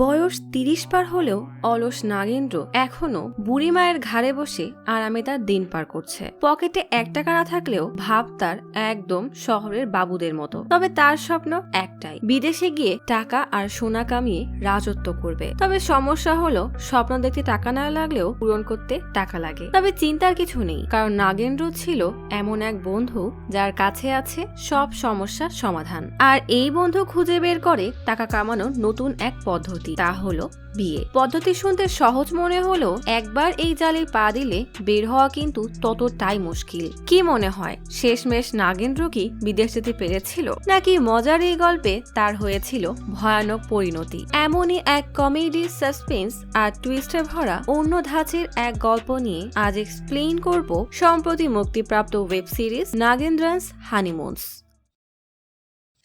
বয়স ৩০ পার হলেও অলস নাগেন্দ্র এখনো বুড়ি মায়ের ঘাড়ে বসে আরামে তার দিন পার করছে। পকেটে ১ টাকা না থাকলেও ভাব তার একদম শহরের বাবুদের মতো। তবে তার স্বপ্ন একটাই, বিদেশে গিয়ে টাকা আর সোনা কামিয়ে রাজত্ব করবে। তবে সমস্যা হলো স্বপ্ন দেখতে টাকা না লাগলেও পূরণ করতে টাকা লাগে। তবে চিন্তার কিছু নেই, কারণ নাগেন্দ্র ছিল এমন এক বন্ধু যার কাছে আছে সব সমস্যার সমাধান। আর এই বন্ধু খুঁজে বের করে টাকা কামানোর নতুন এক পদ্ধতি, তা হলো বিয়ে। পদ্ধতি শুনতে সহজ মনে হলো একবার এই জালে পা দিলে বের হওয়া কিন্তু ততটাই মুশকিল। কি মনে হয় শেষমেশ নাগেন্দ্র কি বিদেশ যেতে পেরেছিল, নাকি মজার এই গল্পে তার হয়েছিল ভয়ানক পরিণতি? এমনই এক কমেডি, সাসপেন্স আর টুইস্টে ভরা অন্য ধাঁচের এক গল্প নিয়ে আজ এক্সপ্লেইন করব সম্প্রতি মুক্তিপ্রাপ্ত ওয়েব সিরিজ নাগেন্দ্রস হানিমুনস।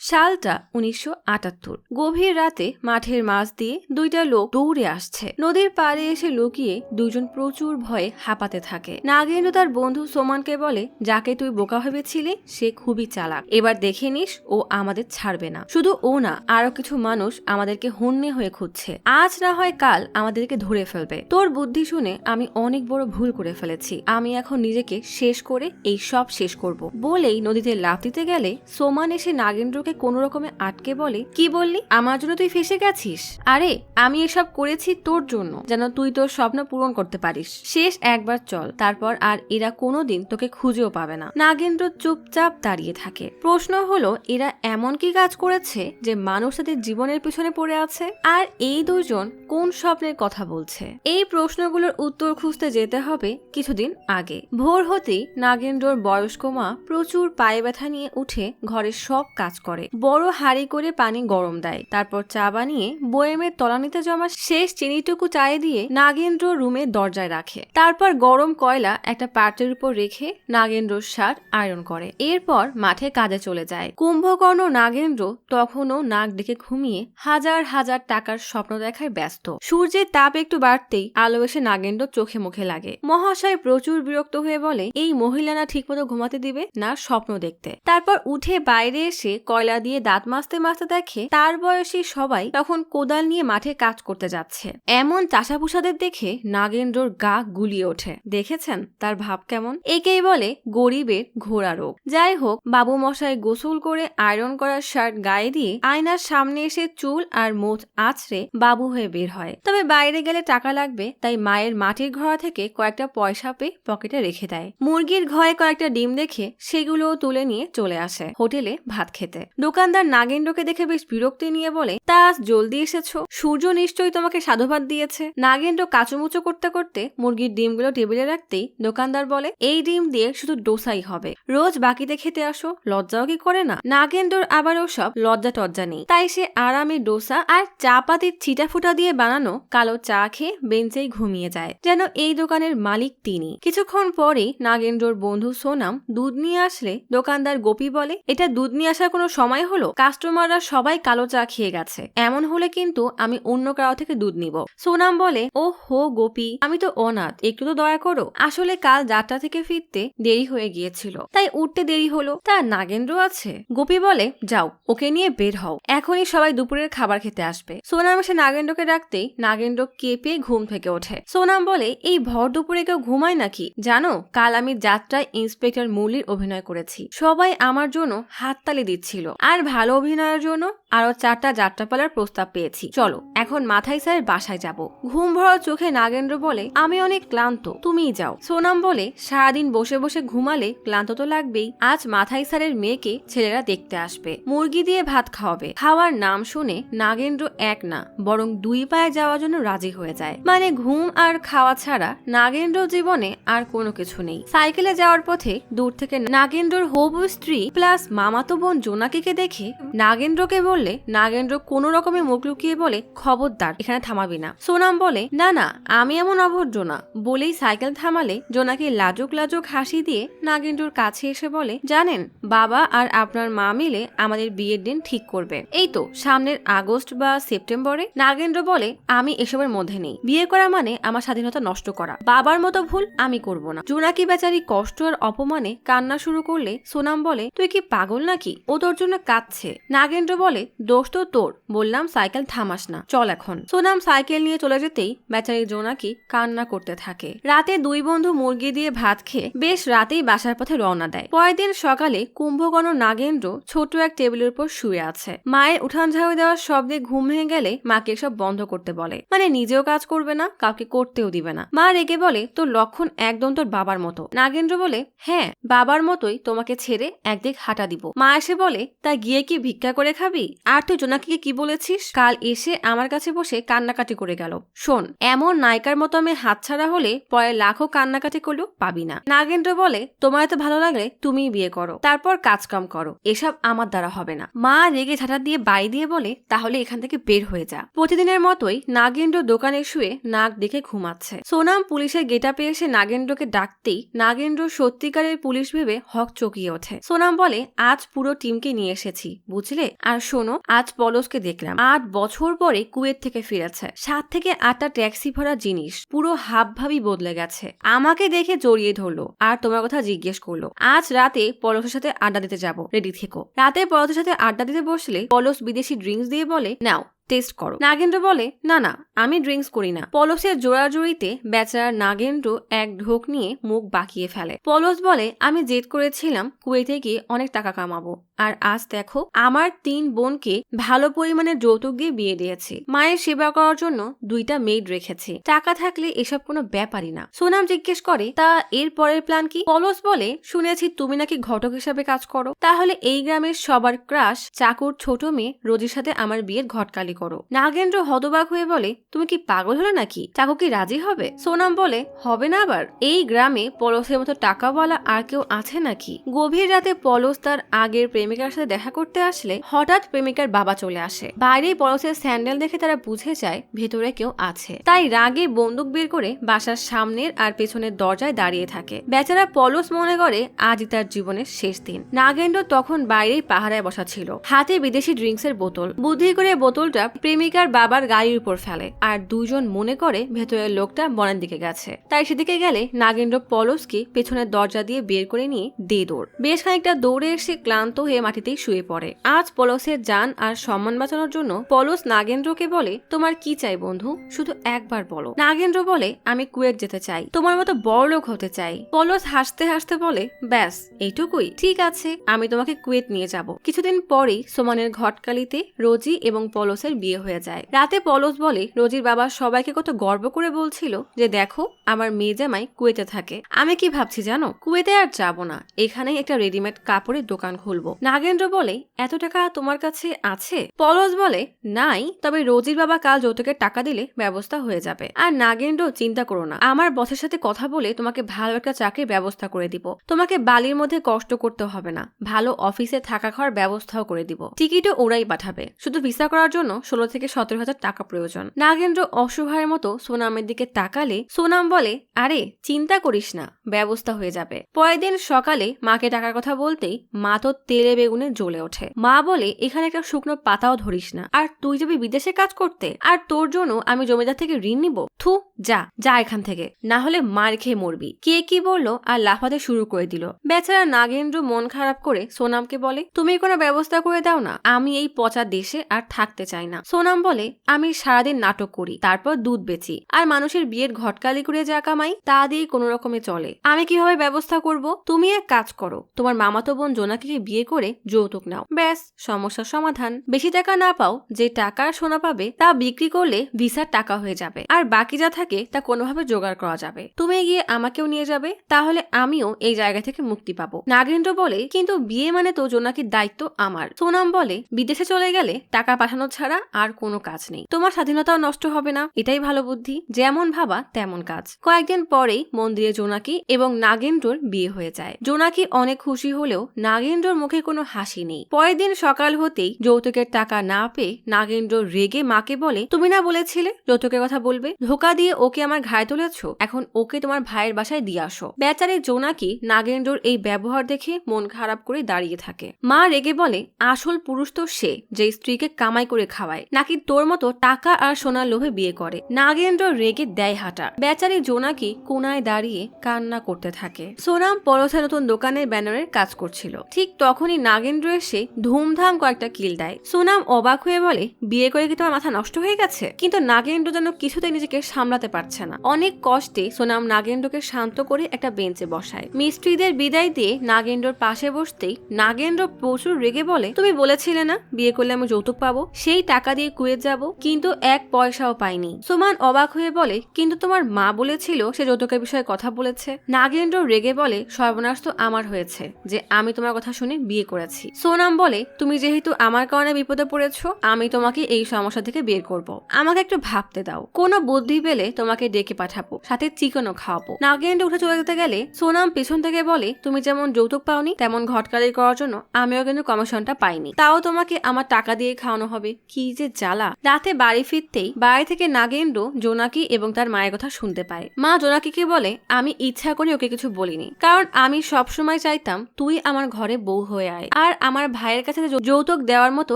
সালটা ১৯৭৮। গভীর রাতে মাঠের মাঝ দিয়ে দুইটা লোক দৌড়ে আসছে। নদীর পাড়ে এসে লুকিয়ে দুজন প্রচুর ভয়ে হাঁপাতে থাকে। নাগেন্দ্র তার বন্ধু সোমানকে বলে, যাকে তুই বোকা ভেবেছিলি সে খুবই চালাক, এবার দেখে নিস ও আমাদের ছাড়বে না। শুধু ও না, আরো কিছু মানুষ আমাদেরকে হন্যে হয়ে খুঁজছে, আজ না হয় কাল আমাদেরকে ধরে ফেলবে। তোর বুদ্ধি শুনে আমি অনেক বড় ভুল করে ফেলেছি, আমি এখন নিজেকে শেষ করে এই সব শেষ করব। বলেই নদীতে লাফ দিতে গেলে সোমান এসে নাগেন্দ্রকে কোন রকমে আটকে বলে, কি বললি? আমার জন্য তুই ফেসে গেছিস? আরে আমি এসব করেছি তোর জন্য, যেন তুই তোর স্বপ্ন পূরণ করতে পারিস। শেষ একবার চল, তারপর আর এরা কোনোদিন তোকে খুঁজেও পাবে না। নাগেন্দ্র চুপচাপ দাঁড়িয়ে থাকে। প্রশ্ন হলো, এরা এমন কি কাজ করেছে যে মানুষ তাদের জীবনের পিছনে পড়ে আছে? আর এই দুজন কোন স্বপ্নের কথা বলছে? এই প্রশ্নগুলোর উত্তর খুঁজতে যেতে হবে কিছুদিন আগে। ভোর হতেই নাগেন্দ্রর বয়স্ক মা প্রচুর পায়ে ব্যথা নিয়ে উঠে ঘরের সব কাজ করে। বড় হাঁড়ি করে পানি গরম দেয়, তারপর চা বানিয়ে বয়েমের তলানিতে জমা শেষ চিনিটুকু চায়ে দিয়ে নাগেন্দ্র রুমে দরজায় রাখে। তারপর গরম কয়লা একটা পাত্রের উপর রেখে নাগেন্দ্রর শার্ট আয়রন করে। এরপর মাঠে কাজে চলে যায়। কুম্ভকর্ণ নাগেন্দ্র তখনও নাক ডেকে ঘুমিয়ে হাজার হাজার টাকার স্বপ্ন দেখায় ব্যস্ত। সূর্যের তাপ একটু বাড়তেই আলো এসে নাগেন্দ্র চোখে মুখে লাগে। মহাশয় প্রচুর বিরক্ত হয়ে বলে, এই মহিলা না ঠিকমতো ঘুমাতে দিবে না স্বপ্ন দেখতে। তারপর উঠে বাইরে এসে কয়লা দিয়ে দাঁত মাজতে মাজতে দেখে তার বয়সী সবাই তখন কোদাল নিয়ে মাঠে কাজ করতে যাচ্ছে। এমন চাষাপুষাদের দেখে নাগেন্দ্রর গা গুলিয়ে ওঠে। দেখেছেন তার ভাব কেমন? একেই বলে গরিবের ঘোড়া রোগ। যাই হোক, বাবু মশাই গোসল করে আয়রন করা শার্ট গায়ে দিয়ে আয়নার সামনে এসে চুল আর মোচ আছড়ে বাবু হয়ে বের হয়। তবে বাইরে গেলে টাকা লাগবে, তাই মায়ের মাটির ঘোড়া থেকে কয়েকটা পয়সা পেয়ে পকেটে রেখে দেয়। মুরগির ঘরে কয়েকটা ডিম দেখে সেগুলোও তুলে নিয়ে চলে আসে হোটেলে ভাত খেতে। দোকানদার নাগেন্দ্রকে দেখে বেশ বিরক্তি নিয়ে বলে, তা আজ জলদি এসেছো, সূর্য নিশ্চয়ই তোমাকে সাধুবাদ দিয়েছে। নাগেন্দ্র কাচুমুচু করতে করতে মুরগির ডিমগুলো টেবিলে রাখতেই দোকানদার বলে, এই ডিম দিয়ে শুধু ডোসাই হবে, রোজ বাকিতে খেতে আসো, লজ্জাও কি করে না? নাগেন্দ্রর আবার ওসব লজ্জা টজ্জা নেই, তাই সে আরামে ডোসা আর চা পাতির ছিটা ফুটা দিয়ে বানানো কালো চা খেয়ে বেঞ্চেই ঘুমিয়ে যায়, যেন এই দোকানের মালিক তিনি। কিছুক্ষণ পরেই নাগেন্দ্রর বন্ধু সোনাম দুধ নিয়ে আসলে দোকানদার গোপী বলে, এটা দুধ নিয়ে আসার কোনো সময় হলো? কাস্টমাররা সবাই কালো চা খেয়ে গেছে, এমন হলে কিন্তু আমি অন্য কারো থেকে দুধ নিব। সোনাম বলে, ও হো গোপী, আমি তো অনাথ, একটু তো দয়া করো, আসলে কাল যাত্রা থেকে ফিরতে দেরি হয়ে গিয়েছিল তাই উঠতে দেরি হলো। তা নাগেন্দ্র আছে? গোপী বলে, যাও ওকে নিয়ে বের হও, এখনই সবাই দুপুরের খাবার খেতে আসবে। সোনাম এসে নাগেন্দ্রকে ডাকতেই নাগেন্দ্র কেঁপে ঘুম থেকে ওঠে। সোনাম বলে, এই ভর দুপুরে কেউ ঘুমায় নাকি? জানো, কাল আমি যাত্রায় ইন্সপেক্টর মৌলির অভিনয় করেছি, সবাই আমার জন্য হাততালি দিচ্ছিল, আর ভালো অভিনয়ের জন্য আরো 4টা যাত্রাপালার প্রস্তাব পেয়েছি। চলো এখন মাথায় স্যারের বাসায় যাব। ঘুম ভরা চোখে নাগেন্দ্র বলে, আমি অনেক ক্লান্ত, তুমিই যাও। সোনাম বলে, সারাদিন বসে বসে ঘুমালে ক্লান্ত তো লাগবেই, আজ মাথায় স্যারের মেয়েকে ছেলেরা দেখতে আসবে, মুরগি দিয়ে ভাত খাওয়াবে। খাওয়ার নাম শুনে নাগেন্দ্র এক না বরং 2 পায়ে যাওয়ার জন্য রাজি হয়ে যায়। মানে ঘুম আর খাওয়া ছাড়া নাগেন্দ্র জীবনে আর কোনো কিছু নেই। সাইকেলে যাওয়ার পথে দূর থেকে নাগেন্দ্রর হবু স্ত্রী প্লাস মামাতো বোন জোনাকিকে দেখে নাগেন্দ্রকে বললে নাগেন্দ্র কোন রকমে মুখ লুকিয়ে বলে, খবরদার এখানে থামাবি না। সোনাম বলে, না না আমি এমন অভদ্র না, বলেই সাইকেল থামালে জোনাকি লাজুক লাজুক হাসি দিয়ে নাগেন্দ্রর কাছে এসে বলে, জানেন বাবা আর আপনার মা মিলে আমাদের বিয়ের দিন ঠিক করবে, এই তো সামনের আগস্ট বা সেপ্টেম্বরে। নাগেন্দ্র বলে, আমি এসবের মধ্যে নেই, বিয়ে করা মানে আমার স্বাধীনতা নষ্ট করা, বাবার মতো ভুল আমি করব না। জোনাকি বেচারি কষ্ট আর অপমানে কান্না শুরু করলে সোনাম বলে, তুই কি পাগল নাকি, ও তোর জন্য কাঁদছে। নাগেন্দ্র বলে, দোষ তো তোর, বললাম সাইকেল থামাস না, চল এখন। সোনাম সাইকেল নিয়ে চলে যেতেই বেচারি জোনাকি কান্না করতে থাকে। রাতে দুই বন্ধু মুরগি দিয়ে ভাত খেয়ে বেশ রাতেই বাসার পথে রওনা দেয়। পরের দিন সকালে কুম্ভকর্ণ নাগেন্দ্র ছোট এক টেবিলের উপর শুয়ে আছে। মায়ের উঠান ঝাড়ু দেওয়ার শব্দে ঘুম ভেঙে গেলে মাকে সব বন্ধ করতে বলে, মানে নিজেও কাজ করবে না, কাউকে করতেও দিবে না। মা রেগে বলে, তোর লক্ষণ একদম তোর বাবার মতো। নাগেন্দ্র বলে, হ্যাঁ বাবার মতোই তোমাকে ছেড়ে একদিক হাঁটা দিব। মা এসে বলে, তা গিয়ে কি ভিক্ষা করে খাবি? আর তুই জোনাকিকে কি বলেছিস? কাল এসে আমার কাছে বসে কান্নাকাটি করে গেল। শোন, এমন নায়িকার মতো আমি হাতছাড়া হলে পরে লাখো কান্নাকাটি করলেও পাবি না। নাগেন্দ্র বলে, তোমার এত ভালো লাগলে তুমিই বিয়ে করো, তারপর কাজকাম করো, এসব আমার দ্বারা হবে না। মা রেগে ঝাঁটা দিয়ে বাড়ি দিয়ে বলে, তাহলে এখান থেকে বের হয়ে যা। প্রতিদিনের মতোই নাগেন্দ্র দোকানে শুয়ে নাক দেখে ঘুমাচ্ছে। সোনাম পুলিশের গেটআপে এসে নাগেন্দ্রকে ডাকতেই নাগেন্দ্র সত্যিকারের পুলিশ ভেবে হক চকিয়ে ওঠে। সোনাম বলে, আজ পুরো টিমকে নিয়ে এসেছি, বুঝলে? আর শোনো, আজ পলসকে দেখলাম 8 বছর পরে কুয়েত থেকে ফিরেছে। 7 থেকে 8টা ট্যাক্সি ভরা জিনিস, পুরো হাবভাবই বদলে গেছে। আমাকে দেখে জড়িয়ে ধরলো আর তোমার কথা জিজ্ঞেস করলো। আজ রাতে পলসের সাথে আড্ডা দিতে যাবো, রেডি থেকো। রাতে পলসের সাথে আড্ডা দিতে বসলে পলস বিদেশি ড্রিঙ্কস দিয়ে বলে, নাও টেস্ট করো। নাগেন্দ্র বলে, না না, আমি ড্রিঙ্কস করি না। পলসের জোড়াজুড়িতে বেচারা নাগেন্দ্র এক ঢোক নিয়ে মুখ বাঁকিয়ে ফেলে। পলস বলে, আমি জেদ করেছিলাম কুয়েতে গিয়ে অনেক টাকা কামাবো, আর আজ দেখো আমার 3 বোনকে ভালো পরিমাণে যৌতুক দিয়ে বিয়ে দিয়েছি। মায়ের সেবা করার জন্য 2টা মেড রেখেছি। টাকা থাকলে এসব কোনো ব্যাপারই না। সোনাম জিজ্ঞেস করে, তা এর পরের প্ল্যান কি? পলস বলে, শুনেছি তুমি নাকি ঘটক হিসাবে কাজ করো, তাহলে এই গ্রামের সবার ক্রাশ চাকুর ছোট মেয়ে রোজির সাথে আমার বিয়ের ঘটকালি করো। নাগেন্দ্র হতবাক হয়ে বলে, তুমি কি পাগল হলে নাকি? চাকু কি রাজি হবে? সোনাম বলে, হবে না আবার? এই গ্রামে পলসের মতো টাকাওয়ালা আর কেউ আছে নাকি? গভীর রাতে পলস তার আগের প্রেমিকার সাথে দেখা করতে আসলে হঠাৎ প্রেমিকার বাবা চলে আসে। বাইরে পলসের স্যান্ডেল দেখে তারা বুঝে যায় ভেতরে কেউ আছে। তাই রাগে বন্দুক বের করে বাসার সামনের আর পেছনের দরজায় দাঁড়িয়ে থাকে। বেচারা পলস মনে করে আজই তার জীবনের শেষ দিন। নাগেন্দ্র তখন বাইরেই পাহারায় বসা ছিল, হাতে বিদেশি ড্রিঙ্কসের বোতল। বুদ্ধি করে বোতলটা প্রেমিকার বাবার গাড়ির উপর ফেলে, আর দুজন মনে করে ভেতরের লোকটা বনের দিকে গেছে। তাই সেদিকে গেলে নাগেন্দ্র পলসকে পেছনের দরজা দিয়ে বের করে নিয়ে দে দৌড়। বেশ খানিকটা দৌড়ে এসে ক্লান্ত হয়ে মাটিতেই শুয়ে পড়ে। আজ পলসের জান আর সম্মান বাঁচানোর জন্য পলস নাগেন্দ্রকে বলে, তোমার কি চাই বন্ধু, শুধু একবার বলো। নাগেন্দ্র বলে, আমি কুয়েত যেতে চাই, তোমার মতো বড়লোক হতে চাই। পলস হাসতে হাসতে বলে, ব্যাস এইটুকুই? ঠিক আছে, আমি তোমাকে কুয়েত নিয়ে যাব। কিছুদিন পরেই সোমানের ঘটকালিতে রোজি এবং পলসের বিয়ে হয়ে যায়। রাতে পলস বলে, রোজির বাবা সবাইকে কত গর্ব করে বলছিল যে দেখো আমার মেয়ে জামাই কুয়েতে থাকে। আমি কি ভাবছি জানো, কুয়েতে আর যাবো না, এখানেই একটা রেডিমেড কাপড়ের দোকান খুলবো। নাগেন্দ্র বলে, এত টাকা তোমার কাছে আছে? পলস বলে, নাই, তবে রোজির বাবা কাল যৌতুকের টাকা দিলে ব্যবস্থা হয়ে যাবে। আর নাগেন্দ্র, চিন্তা করো না, আমার বসের সাথে কথা বলে তোমাকে ভালো একটা চাকরির ব্যবস্থা করে দিব। তোমাকে বালির মধ্যে কষ্ট করতে হবে না, ভালো অফিসে থাকা খাওয়ার ব্যবস্থাও করে দিব। টিকিটও ওরাই পাঠাবে, শুধু ভিসা করার জন্য 16 থেকে 17,000 টাকা প্রয়োজন। নাগেন্দ্র অসহায়ের মতো সোনামের দিকে তাকালে সোনাম বলে, আরে চিন্তা করিস না, ব্যবস্থা হয়ে যাবে। পরের দিন সকালে মাকে টাকার কথা বলতেই মা তো তেলে বেগুনে জ্বলে ওঠে। মা বলে, এখানে একটা শুকনো পাতাও ধরিস না, আর তুই যাবি বিদেশে কাজ করতে, আর তোর জন্য আমি জমিদার থেকে ঋণ নিব? থু, যা যা এখান থেকে, না হলে মার খেয়ে মরবি। কে কি বললো আর লাফাতে শুরু করে দিল। বেচারা নাগেন্দ্র মন খারাপ করে সোনামকে বলে, তুমি কোনো ব্যবস্থা করে দাও না, আমি এই পচা দেশে আর থাকতে চাই না। সোনাম বলে, আমি সারাদিন নাটক করি, তারপর দুধ বেচি, আর মানুষের বিয়ের ঘটকালি করে যা কামাই তা দিয়ে কোনো রকমে চলে। আমি কিভাবে ব্যবস্থা করব? তুমি এক কাজ করো, তোমার মামাতো বোন জোনাকিকে বিয়ে করে যৌতুক নাও, ব্যাস সমস্যার সমাধান। বেশি টাকা না পাও, যে টাকা সোনা পাবে তা বিক্রি করলে ভিসার টাকা হয়ে যাবে, আর বাকি যা থাকে তা কোনোভাবে জোগাড় করা যাবে। তুমি গিয়ে আমাকেও নিয়ে যাবে, তাহলে আমিও এই জায়গা থেকে মুক্তি পাবো। নাগেন্দ্র বলে, কিন্তু বিয়ে মানে তো জোনাকির দায়িত্ব আমার। সোনাম বলে, বিদেশে চলে গেলে টাকা পাঠানো ছাড়া আর কোনো কাজ নেই, তোমার স্বাধীনতাও নষ্ট হবে না, এটাই ভালো বুদ্ধি। যেমন ভাবা তেমন কাজ। কয়েকদিন পরেই মন্দিরে জোনাকি এবং নাগেন্দ্রর বিয়ে হয়ে যায়। জোনাকি অনেক খুশি হলেও নাগেন্দ্রর মুখে কোনো হাসি নেই। পরের দিন সকাল হতেই যৌতুকের টাকা না পেয়ে নাগেন্দ্র রেগে মাকে বলে, তুমি না বলেছিলে যৌতুকের কথা বলবে, ধোকা দিয়ে ওকে আমার ঘায়ে তুলেছ, এখন ওকে তোমার ভাইয়ের বাসায় দিয়ে আসো। বেচারি জোনাকি নাগেন্দ্রর এই ব্যবহার দেখে মন খারাপ করে দাঁড়িয়ে থাকে। মা রেগে বলে, আসল পুরুষ তো সে যে স্ত্রীকে কামাই করে খাওয়ায়। খাওয়ায়, নাকি তোর মতো টাকা আর সোনার লোভে বিয়ে করে। নাগেন্দ্র রেগে দেয় হাঁটা। বেচারি জোনাকি কোনায় দাঁড়িয়ে কান্না করতে থাকে। সোনাম পরশা নতুন দোকানের ব্যানারের কাজ করছিল। ঠিক তখনই নাগেন্দ্র এসে ধুমধাম কয়েকটা কিল দেয়। সোনাম অবাক হয়ে বলে, বিয়ে করে কি তোমার মাথা নষ্ট হয়ে গেছে? কিন্তু নাগেন্দ্র যেন কিছুতেই নিজেকে সামলাতে পারছে না। অনেক কষ্টে সোনাম নাগেন্দ্রকে শান্ত করে একটা বেঞ্চে বসায়। মিস্ত্রিদের বিদায় দিয়ে নাগেন্দ্রর পাশে বসতেই নাগেন্দ্র প্রচুর রেগে বলে, তুমি বলেছিলে না বিয়ে করলে আমি যৌতুক পাবো, সেই টাকা দিয়ে কুয়েত যাব, কিন্তু এক পয়সাও পাইনি। সোমান অবাক হয়ে বলে, কিন্তু তোমার মা বলেছিল সে যৌতুকের বিষয়ে কথা বলেছে। নাগেন্দ্র রেগে বলে, সর্বনাশ তো আমার হয়েছে যে আমি তোমার কথা শুনে বিয়ে করেছি। সোনাম বলে, তুমি যেহেতু আমার কারণে বিপদে পড়েছো, আমি তোমাকে এই সমস্যা থেকে বের করব। আমাকে একটু ভাবতে দাও, কোনো বুদ্ধি পেলে তোমাকে ডেকে পাঠাবো, সাথে চিকেনও খাওয়াবো। নাগেন্দ্র উঠে চলে যেতে গেলে সোনাম পিছন থেকে বলে, তুমি যেমন যৌতুক পাওনি তেমন ঘটকালি করার জন্য আমিও কিন্তু কমিশনটা পাইনি, তাও তোমাকে আমার টাকা দিয়ে খাওয়ানো হবে। কি যে জ্বালা। রাতে বাড়ি ফিরতেই বাড়ি থেকে নাগেন্দ্র জোনাকি এবং তার মায়ের কথা শুনতে পায়। মা জোনাকিকে বলে, আমি ইচ্ছা করে ওকে কিছু বলিনি, কারণ আমি সবসময় চাইতাম তুই আমার ঘরে বউ হয়ে আয়, আর আমার ভাইয়ের কাছে যৌতুক দেওয়ার মতো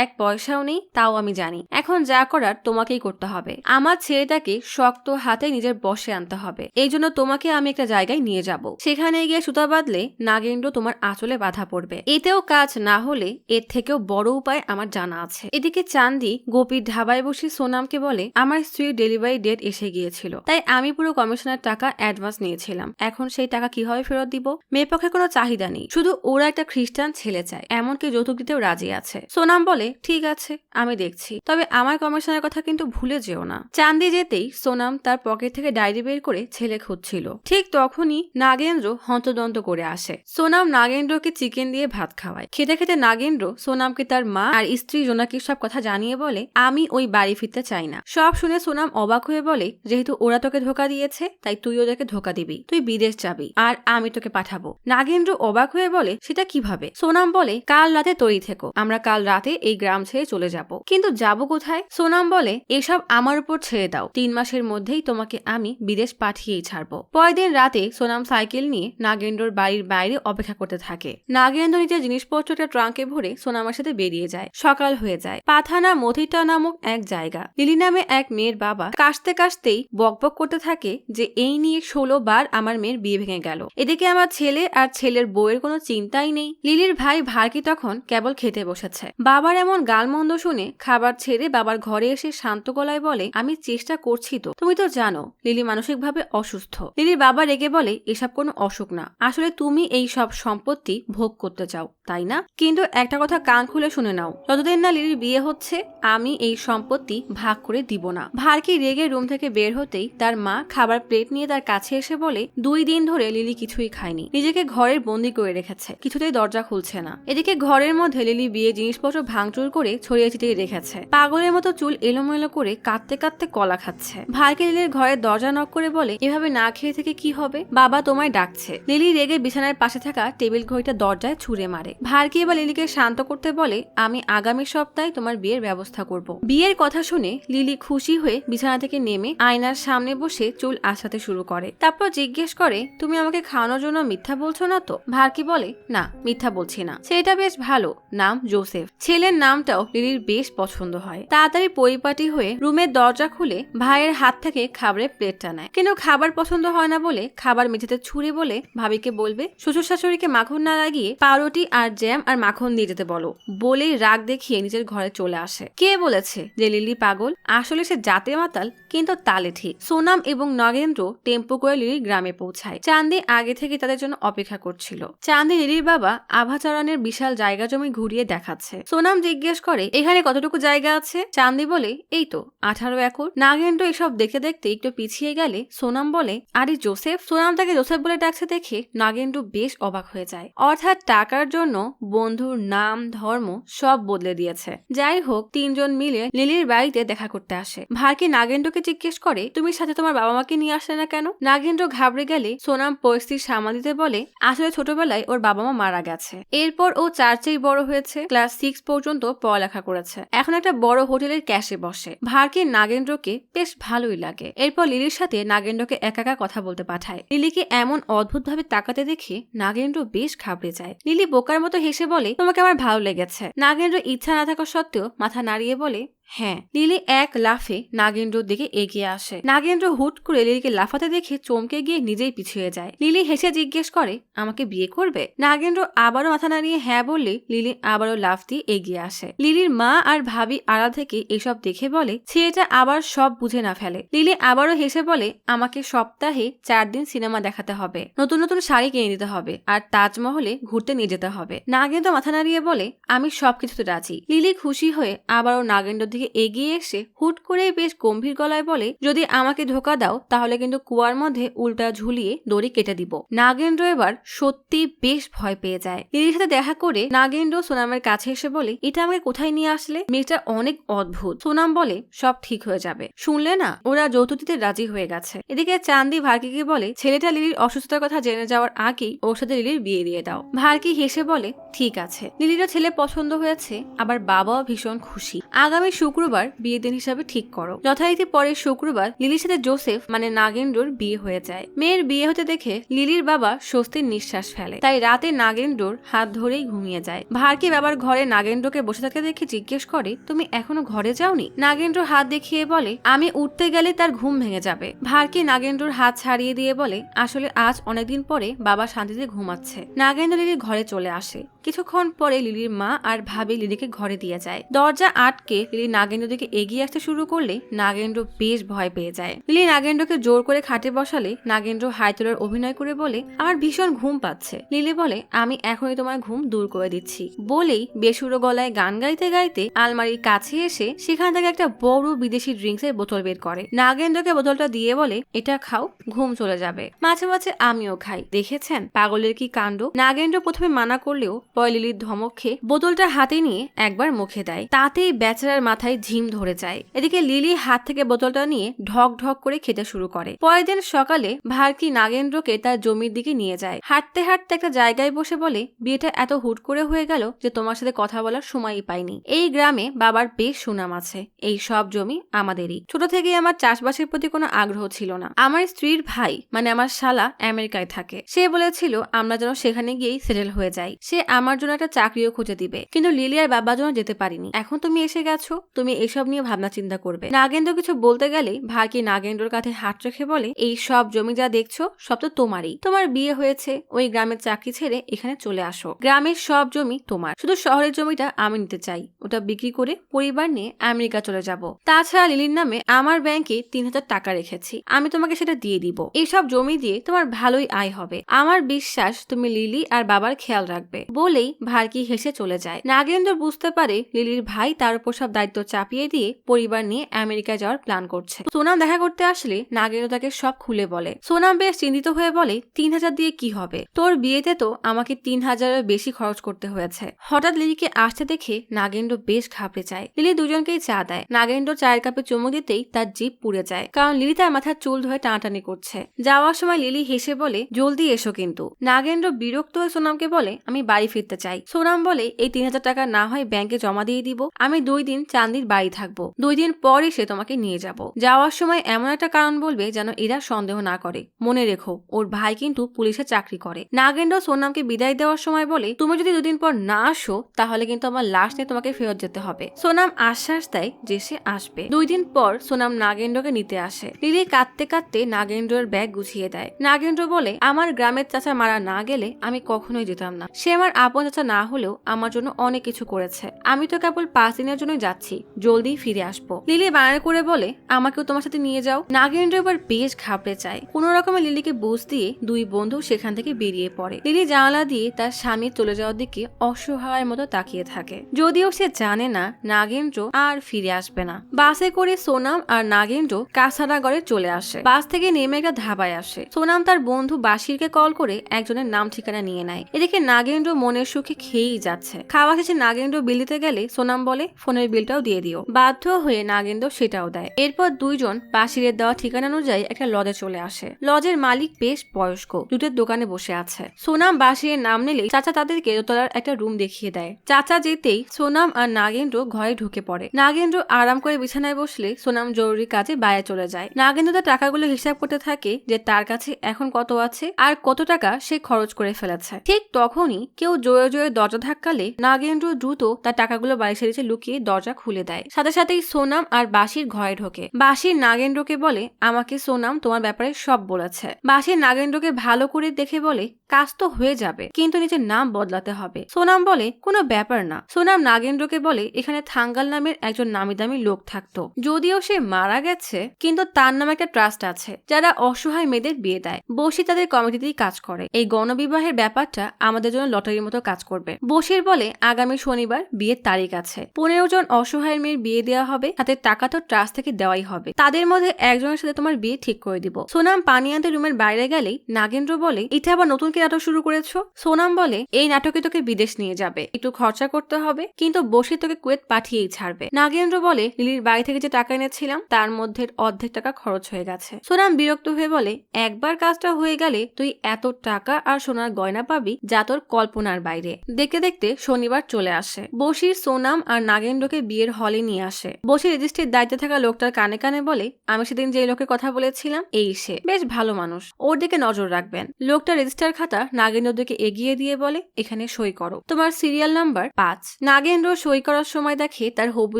এক পয়সাও নেই, তাও আমি জানি। এখন যা করার তোমাকেই করতে হবে। আমার ছেলেটাকে শক্ত হাতে নিজের বশে আনতে হবে। এই জন্য তোমাকে আমি একটা জায়গায় নিয়ে যাব, সেখানে গিয়ে সুতা বাঁধলে নাগেন্দ্র তোমার আঁচলে বাধা পড়বে। এতেও কাজ না হলে এর থেকেও বড় উপায় আমার জানা আছে। এদিকে চাঁদি গোপীর ধাবায় বসে সোনামকে বলে, আমার স্ত্রীর ডেলিভারি ডেট এসে গিয়েছিল, তাই আমি পুরো কমিশনের টাকা অ্যাডভান্স নিয়েছিলাম। এখন সেই টাকা কিভাবে ফেরত দিব? মেয়ে পক্ষে কোনো চাহিদা নেই, শুধু ওরা একটা খ্রিস্টান ছেলে চায়, এমনকি যৌতুক দিতেও রাজি আছে। সোনাম বলে, ঠিক আছে আমি দেখছি, তবে আমার কমিশনের কথা কিন্তু ভুলে যেও না। চাঁদি যেতেই সোনাম তার পকেট থেকে ডায়েরি বের করে ছেলে খুঁজছিল। ঠিক তখনই নাগেন্দ্র হন্তদন্ত করে আসে। সোনাম নাগেন্দ্রকে চিকেন দিয়ে ভাত খাওয়ায়। খেতে খেতে নাগেন্দ্র সোনামকে তার মা আর স্ত্রী জোনাকির সব কথা জানিয়ে বলে, আমি ওই বাড়ি ফিরতে চাই না। সব শুনে সোনাম অবাক হয়ে বলে, যেহেতু ওরা তোকে ধোকা দিয়েছে তাই তুই ওদেরকে ধোকা দিবি, তুই বিদেশ যাবি আর আমি তোকে পাঠাবো। নাগেন্দ্র অবাক হয়ে বলে, সেটা কিভাবে? সোনাম বলে, কাল রাতে তৈরি থেকো, আমরা কাল রাতে এই গ্রাম ছেড়ে চলে যাব। কিন্তু যাব কোথায়? সোনাম বলে, এসব আমার উপর ছেড়ে দাও, 3 মাসের মধ্যেই তোমাকে আমি বিদেশ পাঠিয়েই ছাড়বো। পরের দিন রাতে সোনাম সাইকেল নিয়ে নাগেন্দ্রর বাড়ির বাইরে অপেক্ষা করতে থাকে। নাগেন্দ্র নিজের জিনিসপত্রটা ট্রাঙ্কে ভরে সোনামের সাথে বেরিয়ে যায়। সকাল হয়ে যায়। পাথানা মথিটা নামক এক জায়গা। লিলি নামে এক মেয়ের বাবা কাশতে কাশতেই বকবক করতে থাকে যে এই নিয়ে 16 বার আমার মেয়ের বিয়ে ভেঙে গেল। এদিকে আমার ছেলে আর ছেলের বউয়ের কোনো চিন্তাই নেই। লিলির ভাই ভার্কি তখন কেবল খেতে বসেছে। বাবার এমন গালমন্দ শুনে খাবার ছেড়ে বাবার ঘরে এসে শান্ত গলায় বলে, আমি চেষ্টা করছি তো, তুমি তো জানো লিলি মানসিকভাবে অসুস্থ। লিলির বাবা রেগে বলে, এসব কোনো অসুখ না, আসলে তুমি এই সব সম্পত্তি ভোগ করতে চাও তাই না? কিন্তু একটা কথা কান খুলে শুনে নাও, যতদিন না লিলির বিয়ে হচ্ছে আমি এই সম্পত্তি ভাগ করে দিব না। ভার্কি রেগে রুম থেকে বের হতেই তার মা খাবার প্লেট নিয়ে তার কাছে এসে বলে, 2 দিন ধরে লিলি কিছুই খায়নি, নিজেকে ঘরের বন্দি করে রেখেছে, কিছুতেই দরজা খুলছে না। এদিকে ঘরের মধ্যে লিলি বিয়ে জিনিসপত্র ভাঙচুর করে ছড়িয়ে ছিটিয়ে রেখেছে। পাগলের মতো চুল এলোমেলো করে কাঁদতে কাঁদতে কলা খাচ্ছে। ভার্কি লিলির ঘরের দরজা নক করে বলে, এভাবে না খেয়ে থেকে কি হবে, বাবা তোমায় ডাকছে। লিলি রেগে বিছানার পাশে থাকা টেবিল ঘড়িটা দরজায় ছুঁড়ে মারে। ভার্কি এবার লিলিকে শান্ত করতে বলে, আমি আগামী সপ্তাহে তোমার বিয়ের ব্যবস্থা করব। বিয়ের কথা শুনে লিলি খুশি হয়ে বিছানা থেকে নেমে আয়নার সামনে বসে চুল আঁচড়াতে শুরু করে। তারপর জিজ্ঞেস করে, তুমি আমাকে খাওয়ানোর জন্য মিথ্যা বলছো না তো? ভার্কি বলে, না মিথ্যা বলছি না, ছেলেটা বেশ ভালো, নাম জোসেফ। ছেলের নামটাও লিলির বেশ পছন্দ হয়। তাড়াতাড়ি পরিপাটি হয়ে রুমের দরজা খুলে ভাইয়ের হাত থেকে খাবারের প্লেটটা নেয়। কিন্তু খাবার পছন্দ হয় না বলে খাবার মেঝেতে ছুঁড়ে বলে ভাবিকে বলবে শ্বশুর শাশুড়িকে মাখন না লাগিয়ে পাউরুটি আর জ্যাম আর মাখন দিয়ে যেতে বলো। বলেই রাগ দেখিয়ে নিজের ঘরে চলে আসে। কে বলেছে যে লিলি পাগল? আসলে সে জাতে মাতাল, কিন্তু তালে ঠিক। সোনাম এবং নগেন্দ্র টেম্পো করে লিলির গ্রামে পৌঁছায়। চাঁদি আগে থেকে তাদের জন্য অপেক্ষা করছিল। চাঁদি লিলির বাবা আভাচরণের বিশাল জায়গা জমি ঘুরিয়ে দেখাচ্ছে। সোনাম জিজ্ঞেস করে, এখানে কতটুকু জায়গা আছে? চাঁদি বলে, এই তো 18 একর। নাগেন্দ্র এসব দেখে দেখতে একটু পিছিয়ে গেলে সোনাম বলে, আরে জোসেফ। সোনাম তাকে জোসেফ বলে ডাকছে দেখে নাগেন্দ্র বেশ অবাক হয়ে যায়। অর্থাৎ টাকার জন্য বন্ধুর নাম ধর্ম সব বদলে দিয়েছে। যাই হোক, 3 জন মিলে লিলির বাড়িতে দেখা করতে আসে। ভার্কি নাগেন্দ্রকে জিজ্ঞেস করে, তুমি সাথে তোমার বাবা মাকে নিয়ে আসলে না কেন? নাগেন্দ্র ঘাবড়ে গেলে সোনাম পরিস্থিতি সামাল দিতে বলে, আসলে ছোটবেলায় ওর বাবা মা মারা গেছে, এরপর ও 4 চেয়ে বড় হয়েছে, ক্লাস 6 পর্যন্ত পড়ালেখা করেছে, এখন একটা বড় হোটেলের ক্যাশে বসে। ভার্কি নাগেন্দ্রকে বেশ ভালোই লাগে। এরপর লিলির সাথে নাগেন্দ্রকে একা একা কথা বলতে পাঠায়। লিলিকে এমন অদ্ভুত ভাবে তাকাতে দেখে নাগেন্দ্র বেশ ঘাবড়ে যায়। লিলি বোকার মতো হেসে বলে, তোমাকে আমার ভালো লেগেছে। নাগেন্দ্র ইচ্ছা না থাকা সত্ত্বেও মাথা নাড়িয়ে বলে, হ্যাঁ। লিলি এক লাফে নাগেন্দ্রর দিকে এগিয়ে আসে। নাগেন্দ্র হুট করে লিলিকে লাফাতে দেখে চমকে গিয়ে নিজেই পিছিয়ে যায়। লিলি হেসে জিজ্ঞেস করে, আমাকে বিয়ে করবে? নাগেন্দ্র আবারও মাথা নাড়িয়ে হ্যাঁ বললে লিলি আবারও লাফ দিয়ে এগিয়ে আসে। লিলির মা আর ভাবি আড়াল থেকে এসব দেখে বলে ছেলেটা আবার সব বুঝে না ফেলে। লিলি আবারও হেসে বলে, আমাকে সপ্তাহে 4 দিন সিনেমা দেখাতে হবে, নতুন নতুন শাড়ি কিনে দিতে হবে, আর তাজমহলে ঘুরতে নিয়ে যেতে হবে। নাগেন্দ্র মাথা নাড়িয়ে বলে, আমি সবকিছুতে রাজি। লিলি খুশি হয়ে আবারও নাগেন্দ্রর দিকে এগিয়ে এসে হুট করে বেশ গম্ভীর গলায় বলে, যদি আমাকে ধোকা দাও তাহলে কিন্তু কুয়ার মধ্যে উল্টা ঝুলিয়ে দড়ি কেটে দিব। নাগেন্দ্র এবার সত্যি বেশ ভয় পেয়ে যায়। লিলির সাথে দেখা করে নাগেন্দ্র সোনামের কাছে এসে বলে, এটা আমাকে কোথায় নিয়ে আসলে? মেয়েটা অনেক অদ্ভুত। সোনাম বলে, সব ঠিক হয়ে যাবে। শুনলে না, ওরা যৌতুক দিতে রাজি হয়ে গেছে। এদিকে চাঁদি ভার্কিকে বলে, ছেলেটা লিলির অসুস্থতার কথা জেনে যাওয়ার আগেই ওর সাথে লিলির বিয়ে দিয়ে দাও। ভার্কি হেসে বলে, ঠিক আছে। লিলিরও ছেলে পছন্দ হয়েছে, আবার বাবাও ভীষণ খুশি। আগামী শুক্রবার বিয়ে দিন হিসাবে ঠিক করো। যথারীতি পরের শুক্রবার লিলির সাথে জোসেফ মানে নাগেন্দ্রর বিয়ে হয়ে যায়। মেয়ের বিয়ে হতে দেখে লিলির বাবা স্বস্তির নিঃশ্বাস ফেলে। তাই রাতে নাগেন্দ্রর হাত ধরেই ঘুমিয়ে যায়। ভার্কি বাবার ঘরে নাগেন্দ্রকে বসে থাকতে দেখে জিজ্ঞেস করে, তুমি এখনো ঘরে যাওনি? নাগেন্দ্র হাত দেখিয়ে বলে, আমি উঠতে গেলে তার ঘুম ভেঙে যাবে। ভার্কি নাগেন্দ্রর হাত ছাড়িয়ে দিয়ে বলে, আসলে আজ অনেকদিন পরে বাবা শান্তিতে ঘুমাচ্ছে। নাগেন্দ্র লিলির ঘরে চলে আসে। কিছুক্ষণ পরে লিলির মা আর ভাবি লিলিকে ঘরে দিয়ে যায়। দরজা আটকে লিলি নাগেন্দ্র দিকে এগিয়ে আসতে শুরু করলে নাগেন্দ্র বেশ ভয় পেয়ে যায়। লিলি নাগেন্দ্রকে জোর করে খাটে বসালে নাগেন্দ্র হাই তোলার অভিনয় করে বলে, আমার ভীষণ ঘুম পাচ্ছে। লিলি বলে, আমি এখনই তোমার ঘুম দূর করে দিচ্ছি। বলেই বেসুরো গলায় গান গাইতে গাইতে আলমারির কাছে এসে সেখান থেকে একটা বড় বিদেশি ড্রিঙ্কস এর বোতল বের করে। নাগেন্দ্রকে বোতলটা দিয়ে বলে, এটা খাও, ঘুম চলে যাবে। মাঝে মাঝে আমিও খাই, দেখেছেন পাগলের কি কাণ্ড। নাগেন্দ্র প্রথমে মানা করলেও পরে লিলির ধমক খেয়ে বোতলটা হাতে নিয়ে একবার মুখে দেয়। তাতেই বেচারার মাথায় ঝিম ধরে যায়। এদিকে লিলি হাত থেকে বোতলটা নিয়ে ঢক ঢক করে খেতে শুরু করে। পরের দিন সকালে ভার্কি নাগেন্দ্রকে তার জমির দিকে নিয়ে যায়। হাঁটতে হাঁটতে একটা জায়গায় বসে বলে, বিয়েটা এত হুট করে হয়ে গেল যে তোমার সাথে কথা বলার সময়ই পাইনি। এই গ্রামে বাবার বেশ সুনাম আছে, এই সব জমি আমাদেরই। ছোট থেকেই আমার চাষবাসের প্রতি কোনো আগ্রহ ছিল না। আমার স্ত্রীর ভাই মানে আমার শালা আমেরিকায় থাকে। সে বলেছিল আমরা যেন সেখানে গিয়েই সেটেল হয়ে যাই। সে আমার জন্য একটা চাকরিও খুঁজে দিবে, কিন্তু লিলি আর বাবার জন্য যেতে পারিনি। এখন তুমি এসে গেছো, তুমি এসব নিয়ে ভাবনা চিন্তা করবে। নাগেন্দ্র কিছু বলতে গেলে ভার্কি নাগেন্দ্রর কাঁধে হাত রেখে বলে, এই সব জমি যা দেখছো সব তো তোমারই। তোমার বিয়ে হয়েছে, ওই গ্রামের চাকরি ছেড়ে এখানে চলে আসো। গ্রামের সব জমি তোমার, শুধু শহরের জমিটা আমি নিতে চাই। ওটা বিক্রি করে পরিবার নিয়ে আমেরিকা চলে যাব। তাছাড়া লিলির নামে আমার ব্যাংকে 3000 টাকা রেখেছি, আমি তোমাকে সেটা দিয়ে দিব। এইসব জমি দিয়ে তোমার ভালোই আয় হবে। আমার বিশ্বাস তুমি লিলি আর বাবার খেয়াল রাখবে। বলেই ভার্কি হেসে চলে যায়। নাগেন্দ্র বুঝতে পারে লিলির ভাই তার উপর সব দায়িত্ব চাপিয়ে দিয়ে পরিবার নিয়ে আমেরিকা যাওয়ার প্ল্যান করছে। সোনাম দেখা করতে আসলে নাগেন্দ্র তাকে সব খুলে বলে। সোনাম বেশ চিন্তিত হয়ে বলে, 3000 দিয়ে কি হবে? তোর বিয়েতে তো আমাকে 3000-এর বেশি খরচ করতে হয়েছে। হঠাৎ লিলিকে আসতে দেখে নাগেন্দ্র বেশ ঘাবড়ে যায়। লিলি দুজনকেই চা দেয়। নাগেন্দ্র চায়ের কাপে চুমুক দিতেই তার জিভ পুড়ে যায়, কারণ লিলি তার মাথার চুল ধরে টানাটানি করছে। যাওয়ার সময় লিলি হেসে বলে, জলদি এসো কিন্তু। নাগেন্দ্র বিরক্ত হয়ে সোনামকে বলে, আমি বাড়ি ফিরতে চাই। সোনাম বলে, এই 3000 টাকা না হয় ব্যাংকে জমা দিয়ে দিব। আমি 2 দিন চাঁদির বাড়ি থাকবো, 2 দিন পর এসে তোমাকে নিয়ে যাব। যাওয়ার সময় এমন একটা কারণ বলবে যেন এরা সন্দেহ না করে। মনে রেখো, ওর ভাই কিন্তু পুলিশে চাকরি করে। নাগেন্দ্র সোনামকে বিদায় দেওয়ার সময় বলে, তুমি যদি 2 দিন পর না আসো তাহলে কিন্তু আমার লাশ নিয়ে তোমাকে ফেরত যেতে হবে। সোনাম আশ্বাস দেয় যে সে আসবে। 2 দিন পর সোনাম নাগেন্দ্রকে নিতে আসে। লিলি কাঁদতে কাঁদতে নাগেন্দ্রের ব্যাগ গুছিয়ে দেয়। নাগেন্দ্র বলে, আমার গ্রামের চাচা মারা না গেলে আমি কখনোই যেতাম না। সে আমার আপন চাচা না হলেও আমার জন্য অনেক কিছু করেছে। আমি তো কেবল 5 দিনের জন্যই যাচ্ছি, জলদি ফিরে আসবো। লিলি বায়না করে বলে, আমাকেও তোমার সাথে নিয়ে যাও। নাগেন্দ্র এবার বেশ ঘাবড়ে যায়। কোনো রকমে লিলিকে বুঝ দিয়ে 2 বন্ধু সেখান থেকে বেরিয়ে পড়ে। লিলি জানালা দিয়ে তার স্বামী চলে যাওয়ার দিকে অসহায়ের মতো তাকিয়ে থাকে, যদিও সে জানে না নাগেন্দ্র আর ফিরে আসবে না। বাসে করে সোনাম আর নাগেন্দ্র কাছাড়াগড়ে চলে আসে। বাস থেকে নেমে একটা ধাবায় আসে। সোনাম তার বন্ধু বাসিরকে কল করে একজনের নাম ঠিকানা নিয়ে নেয়। এদিকে নাগেন্দ্র মনের সুখে খেয়েই যাচ্ছে। খাওয়া শেষে নাগেন্দ্র বিল দিতে গেলে সোনাম বলে, ফোনের বিলটাও দিয়ে দিও। বাধ্য হয়ে নাগেন্দ্র সেটাও দেয়। এরপর 2 জন বাসিরের দেওয়া ঠিকানা অনুযায়ী একটা লজে চলে আসে। লজের মালিক বেশ বয়স্ক, জুটের দোকানে বসে আছে। সোনাম বাসিরের নাম নিলেই চাচা তাদেরকে দোতলার একটা রুম দেখিয়ে দেয়। চাচা যেতেই সোনাম আর নাগেন্দ্র ঘরে ঢুকে পড়ে। নাগেন্দ্র আরাম করে বিছানায় বসলে সোনাম জরুরি কাজে বাইরে চলে যায়। নাগেন্দ্র তার টাকাগুলো হিসাব করতে থাকে যে তার কাছে এখন কত আছে আর কত টাকা সে খরচ করে ফেলেছে। ঠিক তখনই কেউ জোরে জোরে দরজা ধাক্কালে নাগেন্দ্র দ্রুত তার টাকাগুলো বালিশের নিচে লুকিয়ে দরজা খুলে দেয়। সাথে সাথেই সোনাম আর বাসির ঘরে ঢোকে। বাসির নাগেন্দ্রকে বলে, আমাকে সোনাম তোমার ব্যাপারে সব বলেছে। বাসির নাগেন্দ্রকে ভালো করে দেখে বলে, কাজ তো হয়ে যাবে, কিন্তু নিজের নাম বদলাতে হবে। সোনাম বলে, কোনো ব্যাপার না। সোনাম নাগেন্দ্রকে বলে, এখানে থাঙ্গাল নামের একজন নামি দামি লোক থাকতো, যদিও সে মারা গেছে, কিন্তু তার নামে একটা ট্রাস্ট আছে যারা অসহায় মেয়েদের বিয়ে দেয়। বসি তাদের কমিটিতেই কাজ করে। এই গণবিবাহের ব্যাপারটা আমাদের জন্য লটারির মতো কাজ করবে। বসির বলে, আগামী শনিবার বিয়ের তারিখ আছে, 15 জন অসহায় মেয়ের বিয়ে দেওয়া হবে, তাদের টাকা তো ট্রাস্ট থেকে দেওয়াই হবে। তাদের মধ্যে একজনের সাথে তোমার বিয়ে ঠিক করে দিব। সোনাম পানি আনতে রুমের বাইরে গেলেই নাগেন্দ্র বলে, এটা আবার নতুন কি নাটক শুরু করেছো? সোনাম বলে, এই নাটকে তোকে বিদেশ নিয়ে যাবে, একটু খরচা করতে হবে, কিন্তু বসে তোকে কুয়েত পাঠিয়েই ছাড়বে। নাগেন্দ্র বলে, লিলির বাড়ি থেকে যে টাকা এনেছিলাম তার মধ্যে অর্ধেক টাকা খরচ হয়ে গেছে। সোনাম বিরক্ত হয়ে বলে, একবার কাজটা হয়ে গেলে তুই এত টাকা আর সোনার গয়না পাবি যা তোর কল্পনার বাইরে। দেখতে দেখতে শনিবার চলে আসে। বসির সোনাম আর নাগেন্দ্রকে বিয়ের হলে নিয়ে আসে। বসির রেজিস্ট্রির দায়িত্বে থাকা লোকটার কানে কানে বলে, আমি সেদিন যে লোকের কথা বলেছিলাম এই সে, বেশ ভালো মানুষ, ওর দিকে নজর রাখবেন। লোকটা রেজিস্টার খাতা নাগেন্দ্রের দিকে এগিয়ে দিয়ে বলে, এখানে সই করো, তোমার সিরিয়াল নাম্বার 5। নাগেন্দ্র সই করার সময় দেখে তার হবু